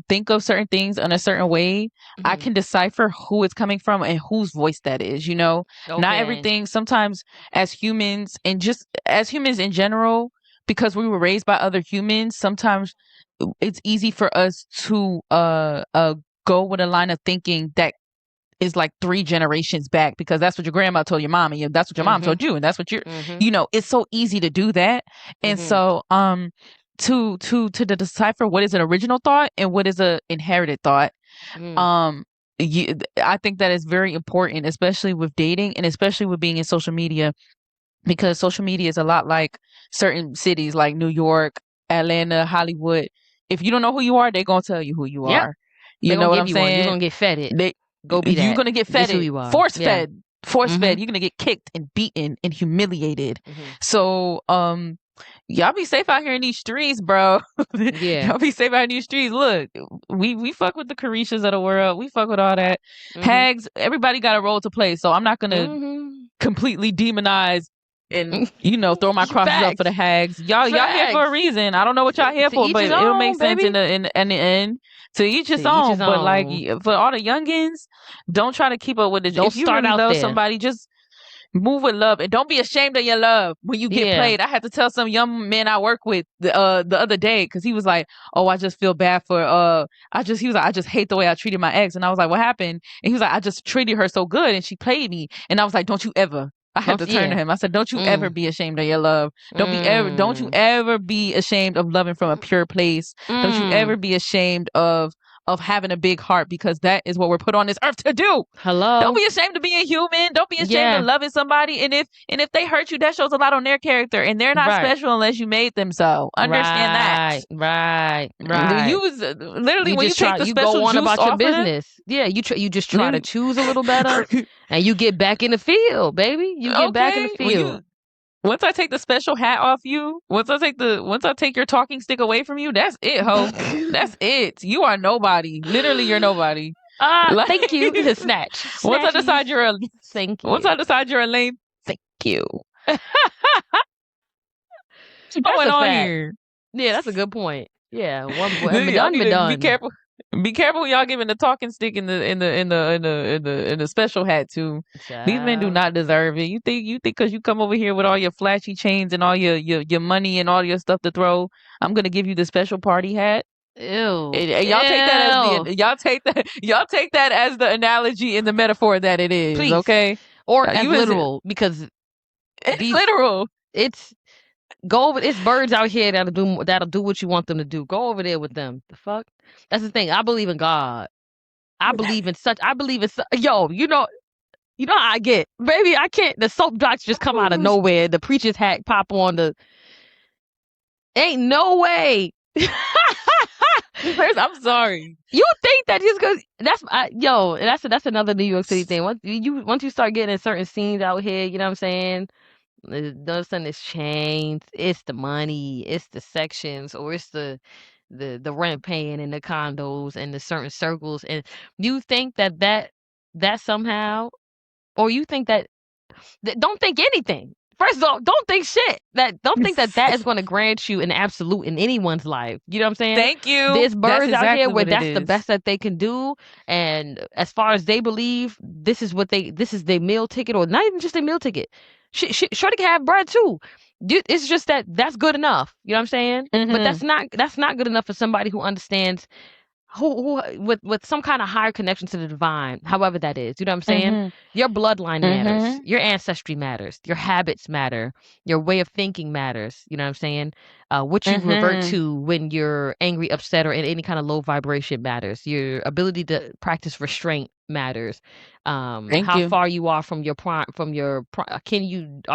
think of certain things in a certain way, I Mhm. can decipher who it's coming from and whose voice that is, Not Okay. everything, sometimes as humans, and just as humans in general, because we were raised by other humans, sometimes it's easy for us to go with a line of thinking that is like 3 generations back, because that's what your grandma told your mommy, and that's what your mom Mhm. told you, and that's what Mhm. it's so easy to do that. And Mhm. so to decipher what is an original thought and what is a inherited thought. Mm. I think that is very important, especially with dating and especially with being in social media, because social media is a lot like certain cities like New York, Atlanta, Hollywood. If you don't know who you are, they're gonna tell you who you Yep. are. They're You gonna know what give I'm you one. You're saying? gonna get fed it. They Go be you're that. gonna get This fed who it, you are. force Yeah. fed, force fed. Mm-hmm. You're gonna get kicked and beaten and humiliated. Mm-hmm. So y'all be safe out here in these streets, bro. Yeah. Y'all be safe out in these streets. Look, we fuck with the Carishas of the world. We fuck with all that. Mm-hmm. Hags, everybody got a role to play. So I'm not gonna Mm-hmm. completely demonize and throw my crosses up for the Facts. hags. Y'all here for a Facts. reason. I don't know what y'all here To for, each but his it'll make own, sense in baby. the end. To each To his each his own. But like own. for all the youngins, don't try to keep up with it. Don't If you start really out love there. somebody, just move with love and don't be ashamed of your love when you get Yeah. played. I had to tell some young man I work with the other day because he was like, "Oh, I just feel bad for he was like, I just hate the way I treated my ex," and I was like, "What happened?" And he was like, "I just treated her so good and she played me," and I was like, "Don't you ever." I had to turn to Yeah. him. I said, "Don't you ever Mm. be ashamed of your love. Don't you Mm. ever be ashamed of loving from a pure place. Don't you ever Mm. be ashamed of having a big heart, because that is what we're put on this earth to do. Don't Hello. be ashamed of being human. Don't be ashamed of Yeah. loving somebody. And if they hurt you, that shows a lot on their character. And they're not Right. special unless you made them so. Understand that. Right. Right. You Right. was literally You when you just take try. the You special go on juice about your off of them, business. Yeah. You just try to literally, choose a little better, and you get back in the field, baby. You get back in the okay. field. Once I take the special hat off you, once I take your talking stick away from you, that's it, ho. That's it. You are nobody. Literally, you're nobody. Like Thank you. Snatch. once I Snatchies. decide you're a Thank once you. I decide you're a lame, thank you. What's That's going a on fact. here? Yeah, that's a good point. Yeah, one boy. I'm Y'all done. need Me to be done. careful. Be careful when y'all giving the talking stick in the special hat too. These men do Child. not deserve it. You think because you come over here with all your flashy chains and all your money and all your stuff to throw, I'm gonna give you the special party hat? Ew. And y'all take that as Ew. y'all take that as the analogy and the metaphor that it is. Please. Okay, Or as you is literal, because it's these literal. it's go over. It's birds out here that'll do what you want them to do. Go over there with them. The fuck. That's the thing. I believe in God. I believe in such. I believe in yo. You know how I get, baby. I can't. The soapbox just come out of nowhere. The preacher's hat pop on. The ain't no way. I'm sorry. You think that just because that's another New York City thing. Once you start getting in certain scenes out here, you know what I'm saying? All of a sudden it's chains, it's the money, it's the sections, or it's the rent paying and the condos and the certain circles, and you think that somehow, or you think that don't think anything. First of all, don't think shit. Don't think that is going to grant you an absolute in anyone's life. You know what I'm saying? Thank you. There's That's birds out here exactly where what it that's the is. best that they can do, and as far as they believe, this is their meal ticket, or not even just their meal ticket. Shorty can have bread too. It's just that's good enough. You know what I'm saying? But Mm-hmm. that's not good enough for somebody who understands who with some kind of higher connection to the divine, however that is. You know what I'm saying? Mm-hmm. Your bloodline matters, Mm-hmm. your ancestry matters, your habits matter, your way of thinking matters. You know what I'm saying? What you revert Mm-hmm. to when you're angry, upset, or in any kind of low vibration matters. Your ability to practice restraint matters. Thank How you. far you are from are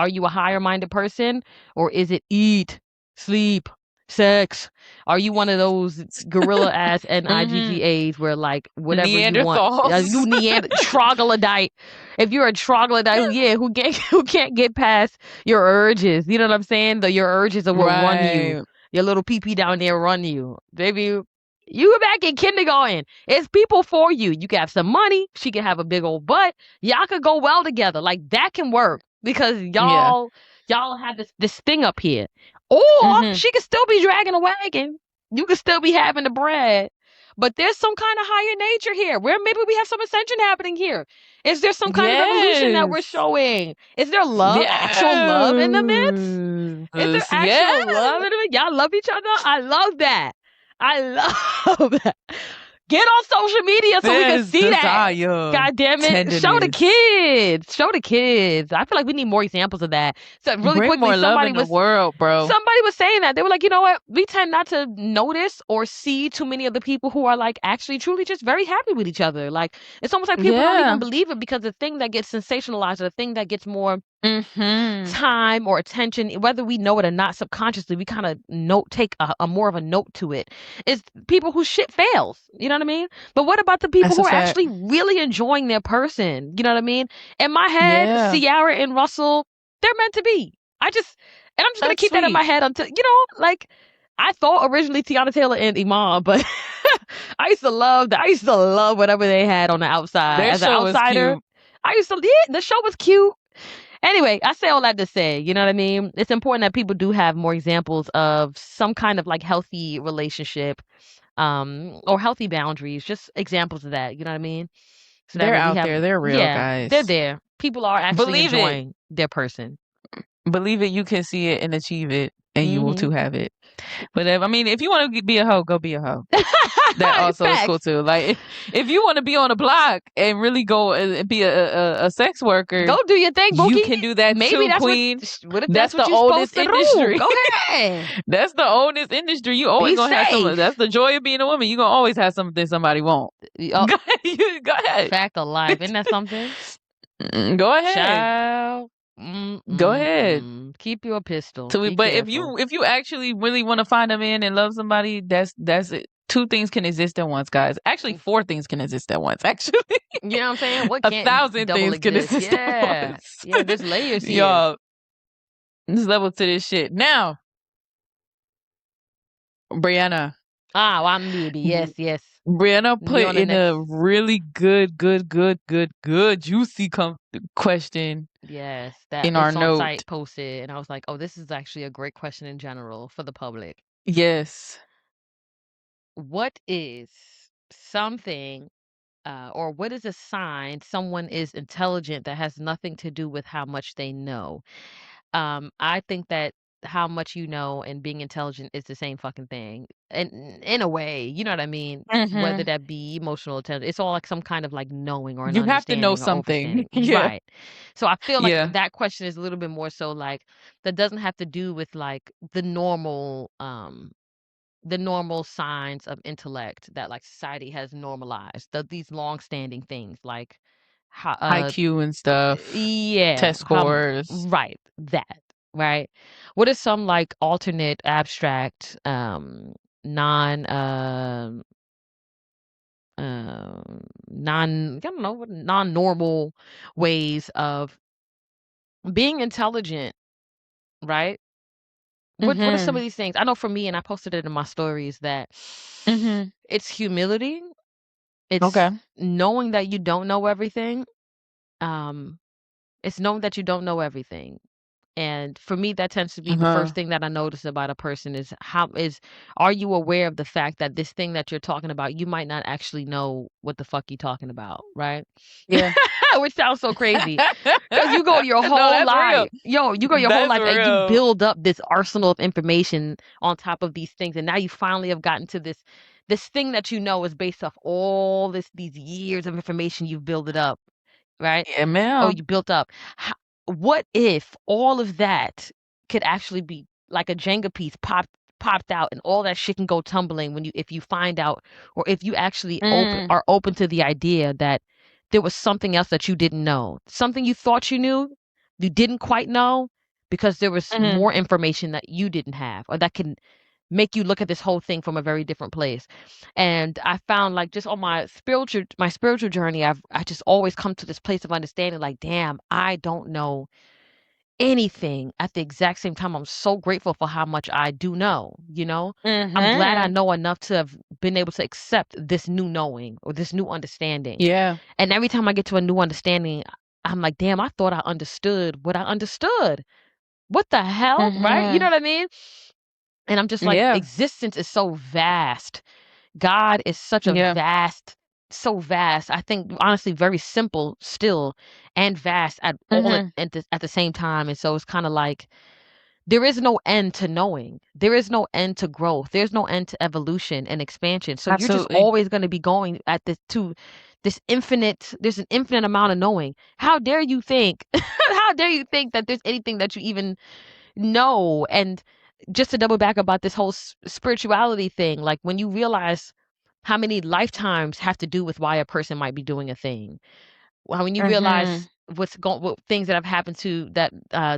you a higher minded person, or is it eat, sleep, sex? Are you one of those gorilla ass Mm-hmm. NIGGAs where like whatever you want, Neanderthals. you troglodyte? If you're a troglodyte who can't get past your urges, you know what I'm saying? Your urges are what run you. Right. Your little pee pee down there run you, baby. You were back in kindergarten. It's people for you. You can have some money. She can have a big old butt. Y'all could go well together. Like that can work because Yeah. y'all have this thing up here. Or Mm-hmm. she could still be dragging a wagon. You could still be having the bread. But there's some kind of higher nature here where maybe we have some ascension happening here. Is there some kind of evolution that we're Yes. showing? Is there actual love in the midst? Is there Yes. actual Yes. love in the midst? Y'all love each other? I love that. I love that. Get on social media so we can There's see that. desire, God damn it. Show the tenderness. kids. Show the kids. I feel like we need more examples of that. So really Bring quickly, more love in the world, bro. somebody was saying that. They were like, you know what? We tend not to notice or see too many of the people who are like actually truly just very happy with each other. Like it's almost like people don't even believe it because the thing that gets sensationalized or the thing that gets more time or attention, whether we know it or not, subconsciously we kind of take a more of a note to it, is people whose shit fails. You know what I mean? But what about the people who are actually really enjoying their person? You know what I mean? In my head, Ciara and Russell, they're meant to be. I'm just gonna keep that in my head until, you know, like I thought originally Tiana Taylor and Iman, but I used to love whatever they had on the outside. As an outsider, the show was cute. Anyway, I say all that to say, you know what I mean? It's important that people do have more examples of some kind of like healthy relationship, or healthy boundaries, just examples of that, you know what I mean? So they're out there, they're real, guys. They're there. People are actually enjoying their person. Believe it, you can see it and achieve it, and you will too have it. But if you want to be a hoe, go be a hoe. That also is cool too. Like if you want to be on a block and really go and be a sex worker, go do your thing, Bookie. You can do that too, that's queen. What if that's the oldest industry. Go ahead. That's the oldest industry. You always gonna have something. That's the joy of being a woman. You gonna always have something somebody won't. Go ahead. Fact of life. Isn't that something? Go ahead. Child. Go ahead. Keep your pistol. But if you actually really want to find a man and love somebody, that's it. 2 things can exist at once, guys. Actually, 4 things can exist at once. Actually, you know what I'm saying? What 1,000 things can exist at once. Yeah, there's layers here. Y'all, there's level to this shit. Now, Brianna. Well, I'm baby. Yes. Brianna put in a really good, juicy question. Yes, that in our note site posted, and I was like, oh, this is actually a great question in general for the public. Yes. What is something, or what is a sign someone is intelligent that has nothing to do with how much they know? I think that how much you know and being intelligent is the same fucking thing, and in a way, you know what I mean? Whether that be emotional intelligence, it's all like some kind of like knowing or an you have to know something. Right. So I feel like that question is a little bit more so like that doesn't have to do with like the normal signs of intellect that like society has normalized, these long-standing things like IQ and stuff, test scores, right? Right. What is some like alternate abstract non non-normal ways of being intelligent, right? What are some of these things? I know for me, and I posted it in my stories, that it's humility. It's knowing that you don't know everything. It's knowing that you don't know everything. And for me, that tends to be the first thing that I notice about a person is are you aware of the fact that this thing that you're talking about, you might not actually know what the fuck you're talking about, right? Yeah. Which sounds so crazy. Because you go your whole life. You go your whole life and you build up this arsenal of information on top of these things. And now you finally have gotten to this thing that you know is based off all these years of information you've built it up, right? Yeah, man. Oh, you built up. What if all of that could actually be like a Jenga piece popped out and all that shit can go tumbling if you find out, or if you actually are open to the idea that there was something else that you didn't know, something you thought you knew, you didn't quite know because there was more information that you didn't have, or that can make you look at this whole thing from a very different place. And I found like just on my spiritual journey, I just always come to this place of understanding like, damn, I don't know anything. At the exact same time, I'm so grateful for how much I do know, you know? I'm glad I know enough to have been able to accept this new knowing or this new understanding. Yeah. And every time I get to a new understanding, I'm like, damn, I thought I understood what I understood. What the hell? Right? You know what I mean? And I'm just like, existence is so vast. God is such a so vast. I think honestly, very simple still, and vast at all at the same time. And so it's kind of like there is no end to knowing. There is no end to growth. There's no end to evolution and expansion. So you're just Absolutely. always going to be going at this to this infinite, there's an infinite amount of knowing. How dare you think, how dare you think that there's anything that you even know? And just to double back about this whole spirituality thing, like when you realize how many lifetimes have to do with why a person might be doing a thing, when you Mhm. realize what things that have happened to that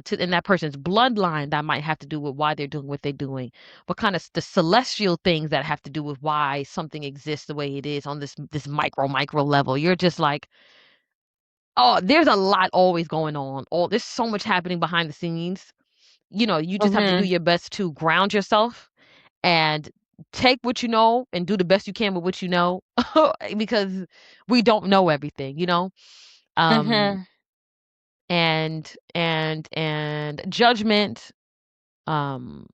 to in that person's bloodline that might have to do with why they're doing what they're doing, what kind of the celestial things that have to do with why something exists the way it is on this micro level, you're just like, oh, there's a lot always going on. Oh, there's so much happening behind the scenes. You know, you just have to do Mhm. your best to ground yourself and take what you know and do the best you can with what you know, because we don't know everything, you know. um Mhm. and judgment, um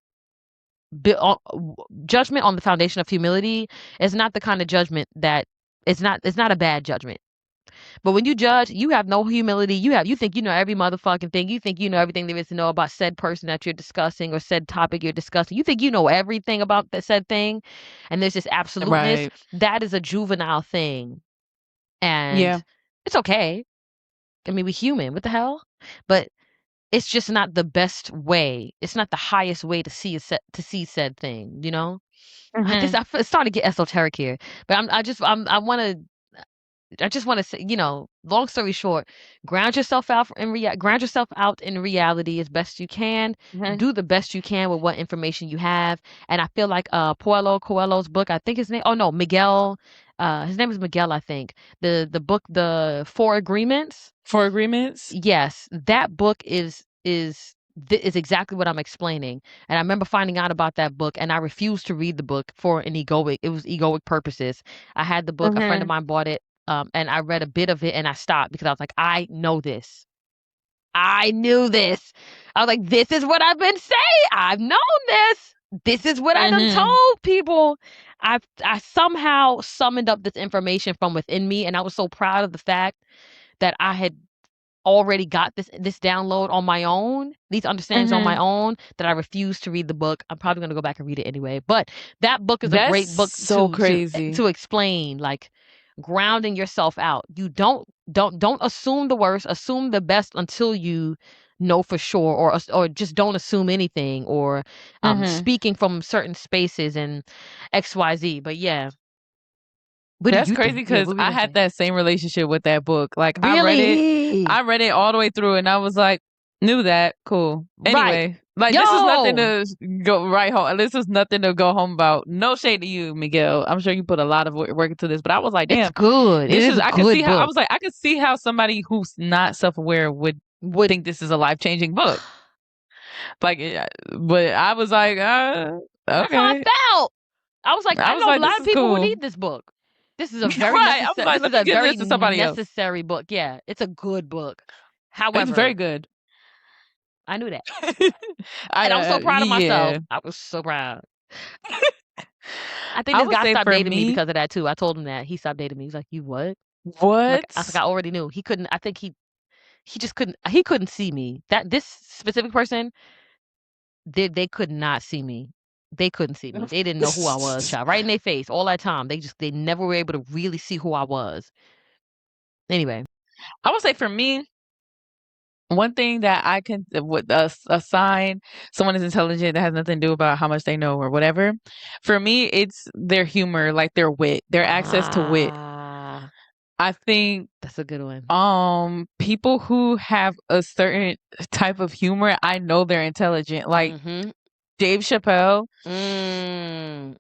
judgment on the foundation of humility is not the kind of judgment that, it's not a bad judgment. But when you judge, you have no humility. You think you know every motherfucking thing. You think you know everything there is to know about said person that you're discussing or said topic you're discussing. You think you know everything about the said thing, and there's this absoluteness. Right. That is a juvenile thing, and Yeah. it's okay. I mean, we human. What the hell? But it's just not the best way. It's not the highest way to see to see said thing. You know. Mhm. It's starting to get esoteric here, but I just want to say, you know, long story short, ground yourself out in reality as best you can. Mhm. Do the best you can with what information you have. And I feel like Paulo Coelho's book, I think his name, oh no, Miguel, his name is Miguel, I think. The book, The Four Agreements. For agreements? Yes, that book is exactly what I'm explaining. And I remember finding out about that book, and I refused to read the book for an egoic. It was egoic purposes. I had the book. A friend of Mhm. mine bought it, and I read a bit of it, and I stopped because I was like, I know this. I knew this. I was like, this is what I've been saying. I've known this. This is what I done Mhm. told people. I somehow summoned up this information from within me, and I was so proud of the fact that I had already got this download on my own, these understandings on my Mhm. own, that I refuse to read the book. I'm probably gonna go back and read it anyway. But that book is a That's great book so crazy. to explain, like, grounding yourself out. You don't assume the worst, assume the best until you know for sure, or just don't assume anything, or Mhm. speaking from certain spaces and XYZ. But yeah, what do That's you crazy think? Yeah, because what were you I gonna had say? that same relationship with that book. Like Really? I read it all the way through, and I was like, knew that, cool. Right. Anyway, like this is nothing Yo, to go right home. This is nothing to go home about. No shade to you, Miguel. I'm sure you put a lot of work into this, but I was like, it's damn, good. It this is is. a I could see good how I book. was like, I could see how somebody who's not self aware would Would think this is a life changing book. Like, but I was like, That's how I okay. felt. I was like, I I was know a like, lot this of is people who cool. need this book. This is a very Right. I was necessary. like, This is let me a give very this to somebody else. necessary book. Yeah, it's a good book. It's very However, good. I knew that, I and I was so proud of myself. yeah. I was so proud. I think I this would guy say stopped for dating me me, because of that too. I told him that he stopped dating me. He's like, "You what?" I was like, what? I already knew he couldn't. I think he just couldn't. He couldn't see me. That this specific person, they could not see me. They couldn't see me. They didn't know who I was, child. Right in their face all that time. They never were able to really see who I was. Anyway. I would say for me, one thing that I can would assign someone is intelligent that has nothing to do about how much they know or whatever. For me, it's their humor, like their wit, their access to wit. Ah, I think that's a good one. people who have a certain type of humor, I know they're intelligent. Like Mhm. Dave Chappelle, Mm.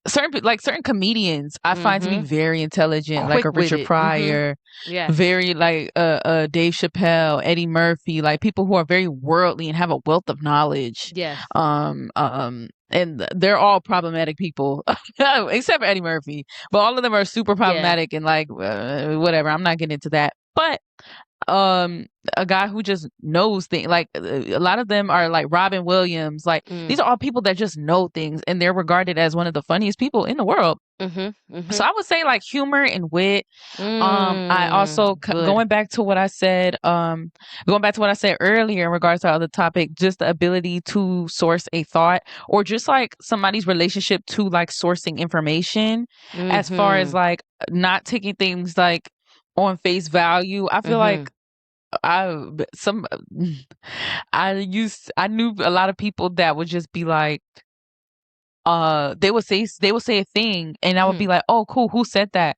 certain comedians I find to be Mhm. very intelligent, like a Richard Quick-witted. Mhm. Pryor, Yes. very like Dave Chappelle, Eddie Murphy, like people who are very worldly and have a wealth of knowledge. Yes. And they're all problematic people, except for Eddie Murphy. But all of them are super Yeah. problematic and like whatever. I'm not getting into that. But um a guy who just knows things, like a lot of them are like Robin Williams, like Mm. these are all people that just know things and they're regarded as one of the funniest people in the world. Mhm. So Mhm. I would say like humor and wit. I also Good. going back to what I said earlier in regards to our other topic, just the ability to source a thought, or just like somebody's relationship to like sourcing information, as far as Mhm. like not taking things like on face value. I feel like Mhm. I some I knew a lot of people that would just be like, they would say a thing and I would be Mhm. like, oh cool, who said that?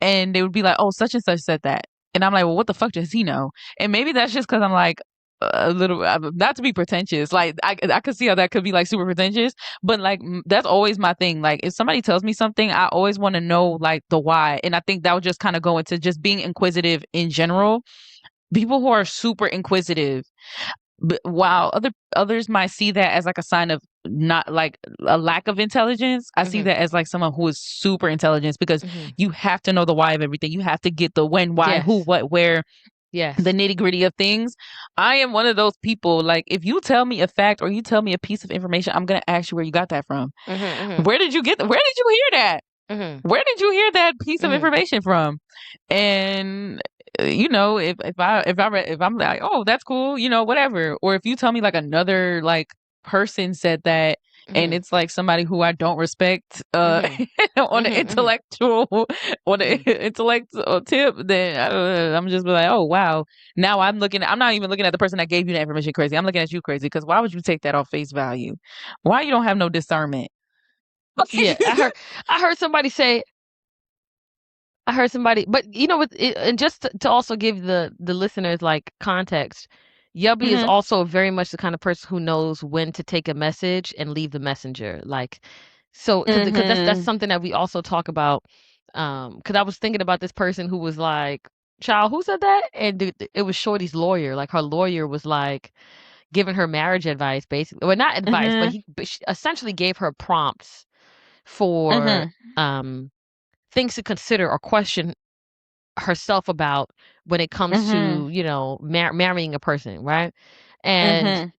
And they would be like, oh, such and such said that. And I'm like, well, what the fuck does he know? And maybe that's just because I'm like a little, not to be pretentious. Like I could see how that could be like super pretentious, but like that's always my thing. Like if somebody tells me something, I always want to know like the why. And I think that would just kind of go into just being inquisitive in general. People who are super inquisitive, but while others might see that as like a sign of not like a lack of intelligence, I see Mhm. that as like someone who is super intelligent, because Mhm. you have to know the why of everything. You have to get the when, why, who, Yes. what, where, the Yes. nitty gritty of things. I am one of those people. Like if you tell me a fact or you tell me a piece of information, I'm gonna ask you where you got that from. Mhm. Mhm. Where did you hear that? Mhm. Where did you hear that piece of Mhm. information from? And if I'm like, oh, that's cool, whatever. Or if you tell me like another like person said that, and Mhm. it's like somebody who I don't respect Mhm. on the Mhm. Mhm. intellectual on the Mhm. intellectual tip, then I'm just be like, oh wow. Now I'm not even looking at the person that gave you the information crazy. I'm looking at you crazy, because why would you take that off face value? Why you don't have no discernment? Yeah, I heard somebody say I heard somebody, but you know what? And just to also give the listeners like context, Yubby is Mhm. also very much the kind of person who knows when to take a message and leave the messenger. Like, so because that's Mhm. something that we also talk about. Because I was thinking about this person who was like, "Child, who said that?" And it was Shorty's lawyer. Like her lawyer was like giving her marriage advice, basically, well, not advice, but Mhm. she essentially gave her prompts for Mhm. um things to consider or question herself about when it comes Mhm. to, marrying a person, right? And Mhm.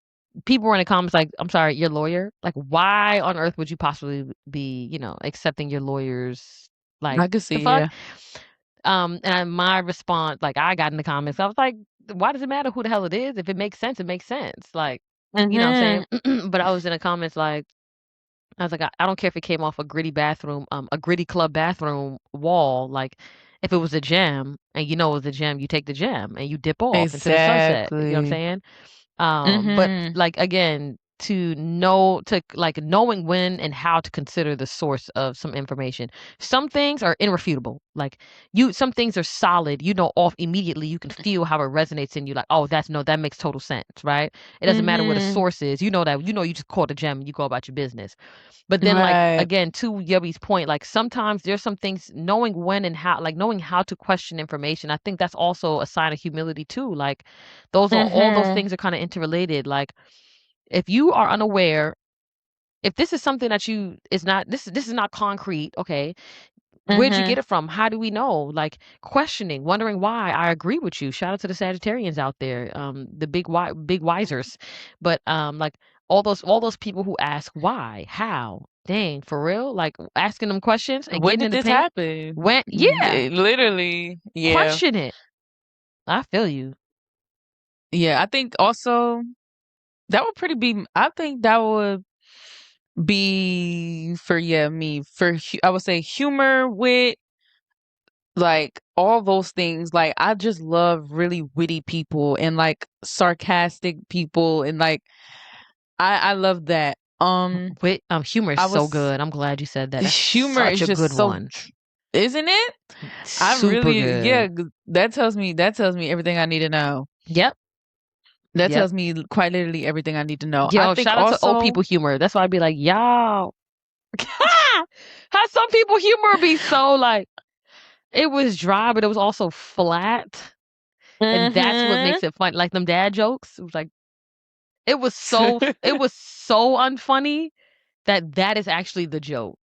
people were in the comments like, "I'm sorry, your lawyer? Like, why on earth would you possibly be, accepting your lawyer's like I could the see, fuck?" yeah. And my response, like I got in the comments, I was like, "Why does it matter who the hell it is? If it makes sense, it makes sense." Like, you know what I'm Mhm. saying? But I was in the comments like I was like, I don't care if it came off a gritty bathroom, a gritty club bathroom wall. Like, if it was a gem and you know it was a gem, you take the gem and you dip off into the sunset. You know what I'm Exactly. saying? But Mhm. like again, like knowing when and how to consider the source of some information. Some things are irrefutable. Like some things are solid. You know, off immediately. You can feel how it resonates in you. Like, oh, that makes total sense, right? It doesn't matter where the Mhm. source is. You know that. You know, you just caught a gem and you go about your business. But then, like Right. again, to Yubby's point, like sometimes there's some things knowing when and how, like knowing how to question information. I think that's also a sign of humility too. Like all those Mhm. things are kind of interrelated. Like if you are unaware, if this is something that you is not this is not concrete, okay, where'd you Mhm. get it from? How do we know? Like questioning, wondering why. I agree with you. Shout out to the Sagittarians out there, the big wisers. But like all those people who ask why, how, dang, for real, like asking them questions and When getting did in the this paint. happen? When yeah, Literally. Yeah. question it. I feel you. Yeah, I think also that would pretty be I think that would be for, yeah, me, for I would say humor, wit, like all those things. Like I just love really witty people and like sarcastic people, and like I love that. Humor is I so was good. I'm glad you said that. That's Humor such is a just good so one. isn't it? I Super really, good. yeah, that tells me everything I need to know. Yep. That Yep. tells me quite literally everything I need to know. I Yo, think shout out to old also, people humor. That's why I'd be like, y'all. How some people humor be so like it was dry, but it was also flat. And that's what mhm, makes it fun. Like them dad jokes. It was like it was so unfunny that is actually the joke.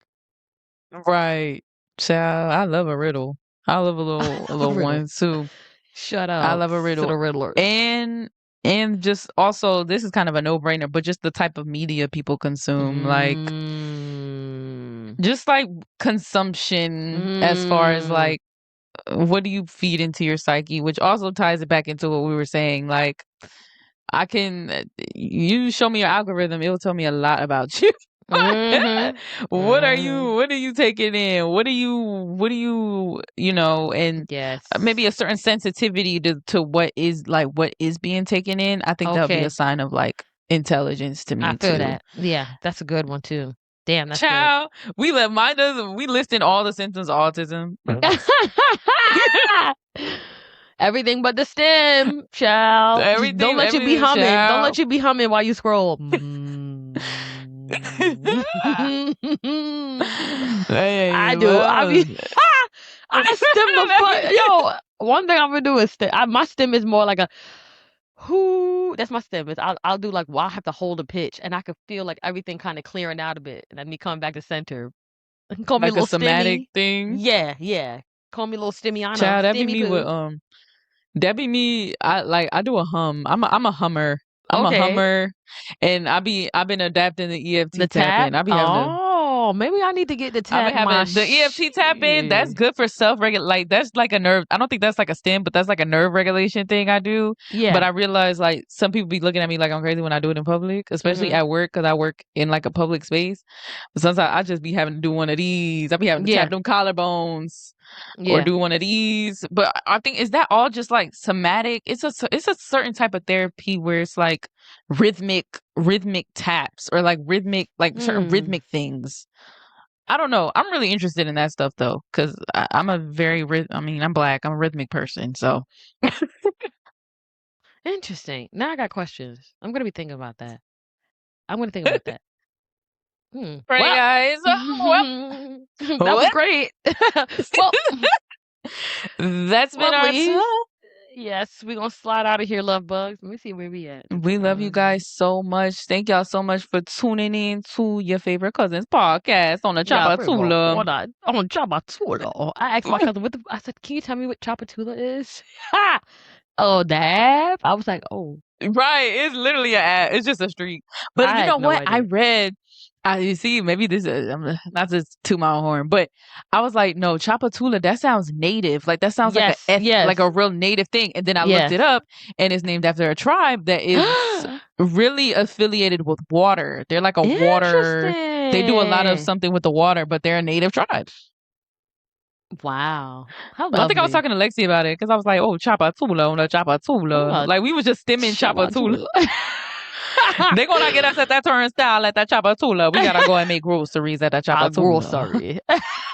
right. Child, I love a riddle. I love a little Riddle. one too. Shut I up love a to riddle. the riddlers. And just also, this is kind of a no-brainer, but just the type of media people consume, like Mm. just like consumption as far as Mm. like what do you feed into your psyche, which also ties it back into what we were saying. Like I can you show me your algorithm, it will tell me a lot about you. Mhm. Mhm. What are you taking in? What do you know, and maybe a Yes. certain sensitivity to what is being taken in. I think that would be a Okay. sign of like intelligence to I me feel too. that. Yeah, that's a good one too. Damn, that's good. Child, we listing all the symptoms of autism. Everything but the stem, child. Just don't let you be Everything, humming. Don't child. let you be humming while you scroll. Hey, I do. I well. mean, I stem the fuck. Yo, one thing I'm gonna do is stem. My stem is more like a whoo. That's my stem. I'll do like, well, I have to hold a pitch, and I can feel like everything kind of clearing out a bit, and then me coming back to center. Call me a Like a little somatic stimmy. thing. Yeah, yeah. Call me a little stimmiana. Child, that'd be Stimmy me with poo. that'd be me. I do a hum. I'm a hummer. I'm a Okay. hummer, and I've been adapting the The EFT tap. tapping. I be having to Oh, maybe I need to get the I've been tap my having the EFT tapping. That's shit. good for like that's like a nerve. I don't think that's like a stem, but that's like a nerve regulation thing I do. But Yeah. I realize like some people be looking at me like I'm crazy when I do it in public, especially Mhm. at work because I work in like a public space. But sometimes I just be having to do one of these. I be having to Yeah. tap them collarbones or Yeah. do one of these. But I think is that all just like somatic? It's a certain type of therapy where it's like rhythmic taps or like rhythmic like certain Hmm. rhythmic things. I don't know. I'm really interested in that stuff though, because I'm a very I mean, I'm black. I'm a rhythmic person, so Interesting. Now I got questions. I'm gonna be thinking about that. I'm gonna think about that. right, Well, guys. that was Well, great. Well, that's been our lovely. time. Yes, we're gonna slide out of here, love bugs. Let me see where we at. We love you guys so much. Thank y'all so much for tuning in to your favorite cousins podcast on the Yeah, pretty well. Chapatula. On Chapatula. I asked my cousin I said, can you tell me what Chapatula is? Ha! Oh, that? I was like, oh, Right, it's literally a ad. It's just a street. But I you know had no what? I idea. read. You see, maybe this is not to toot my own horn, but I was like, no, Chapatula. That sounds native. Like that sounds like Yes, like a yes, real native thing. And then I looked yes. it up, and it's named after a tribe that is really affiliated with water. They're like a water. They do a lot of Interesting. something with the water, but they're a native tribe. Wow. How I think I was lovely. talking to Lexi about it because I was like, oh, Chapatula on the Chapatula. Ooh, Like we was just stimming Chapatula. Chapatula. They gonna get us at that turnstile at that Chapatula. We gotta go and make groceries at that I'm real Chapatula. sorry.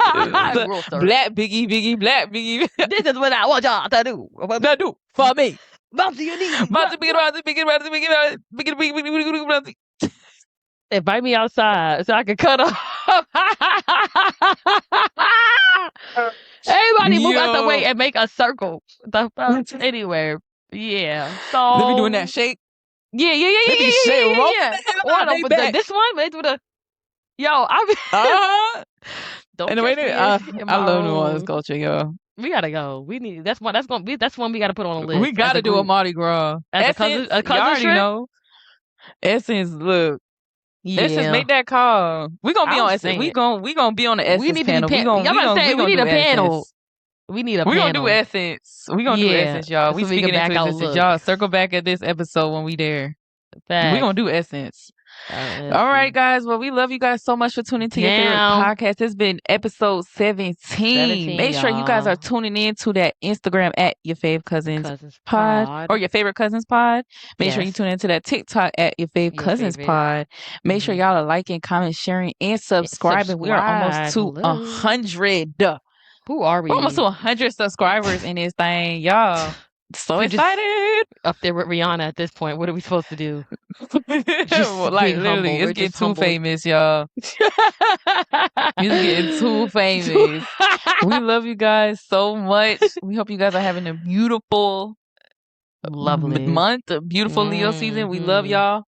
I'm real sorry. Black Biggie, Black Biggie. This is what I want y'all to do. That do for me. Bounce to your knees. Invite me outside so I can cut off. Everybody move out the way Yo, and make a circle. Anyway, yeah. they be doing that So shake. yeah, yeah, yeah, They yeah, be yeah, yeah, shake yeah, yeah, rolling yeah. the hell Or out no, they but back. this one, it's with a yo. I Uh-huh. don't And the way catch they, me in I my love New Orleans room. culture, yo. We gotta go. We need that's gonna be that's one we gotta put on a We list as a gotta do a group, Mardi Gras. as Essence, a y'all cousin already trip. know. Essence, look. Essence, Yeah, make that call. We gonna be I'm on Essence. saying We gonna be on the we Essence need to be panel. Y'all about to say We we gonna need do a panel. Essence. We need a We gonna do panel. Essence. We gonna do Yeah, Essence, y'all. We so we can speaking into back out existence. Y'all looks. circle back at this episode when we there. We gonna Facts. do Essence. All right, Essence. guys. Well, we love you guys so much for tuning to your favorite Damn. podcast. It's been episode 17. 17, Make sure you guys are y'all. tuning in to that Instagram at your fave cousins Cousins pod or pod. your favorite cousins pod. Make sure you Yes. tune into that TikTok at your fave Your cousins favorite. pod. Make sure y'all are liking, comment, sharing, and subscribing. We are almost Subscribe. to Hello. 100. Who are We're almost to we? 100 subscribers in this thing, y'all. So We just excited. up there with Rihanna at this point. What are we supposed to do? Well, Just like be literally, humble. it's We're getting just too humble. famous, y'all. It's getting too famous. We love you guys so much. We hope you guys are having a beautiful Lovely. month, a beautiful Leo season. We love Mhm. y'all.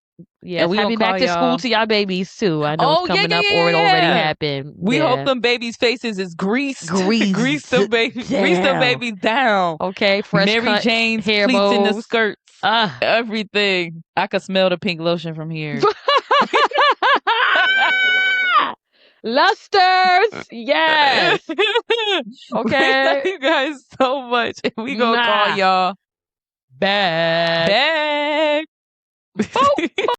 Yes, we gonna happy back call to school y'all. to y'all babies too. I know it's Oh yeah, coming yeah, up yeah, or it yeah, already yeah. happened. We hope Yeah. them babies' faces is greased. Grease Greased them baby. Grease them down. babies down. Okay, fresh Mary cut Jane's hair pleats in the bows. skirts. Ah. Everything. I could smell the pink lotion from here. Lusters. Yes. We love Okay. you guys so much. And we gonna call Nah. y'all Back. back. Boop.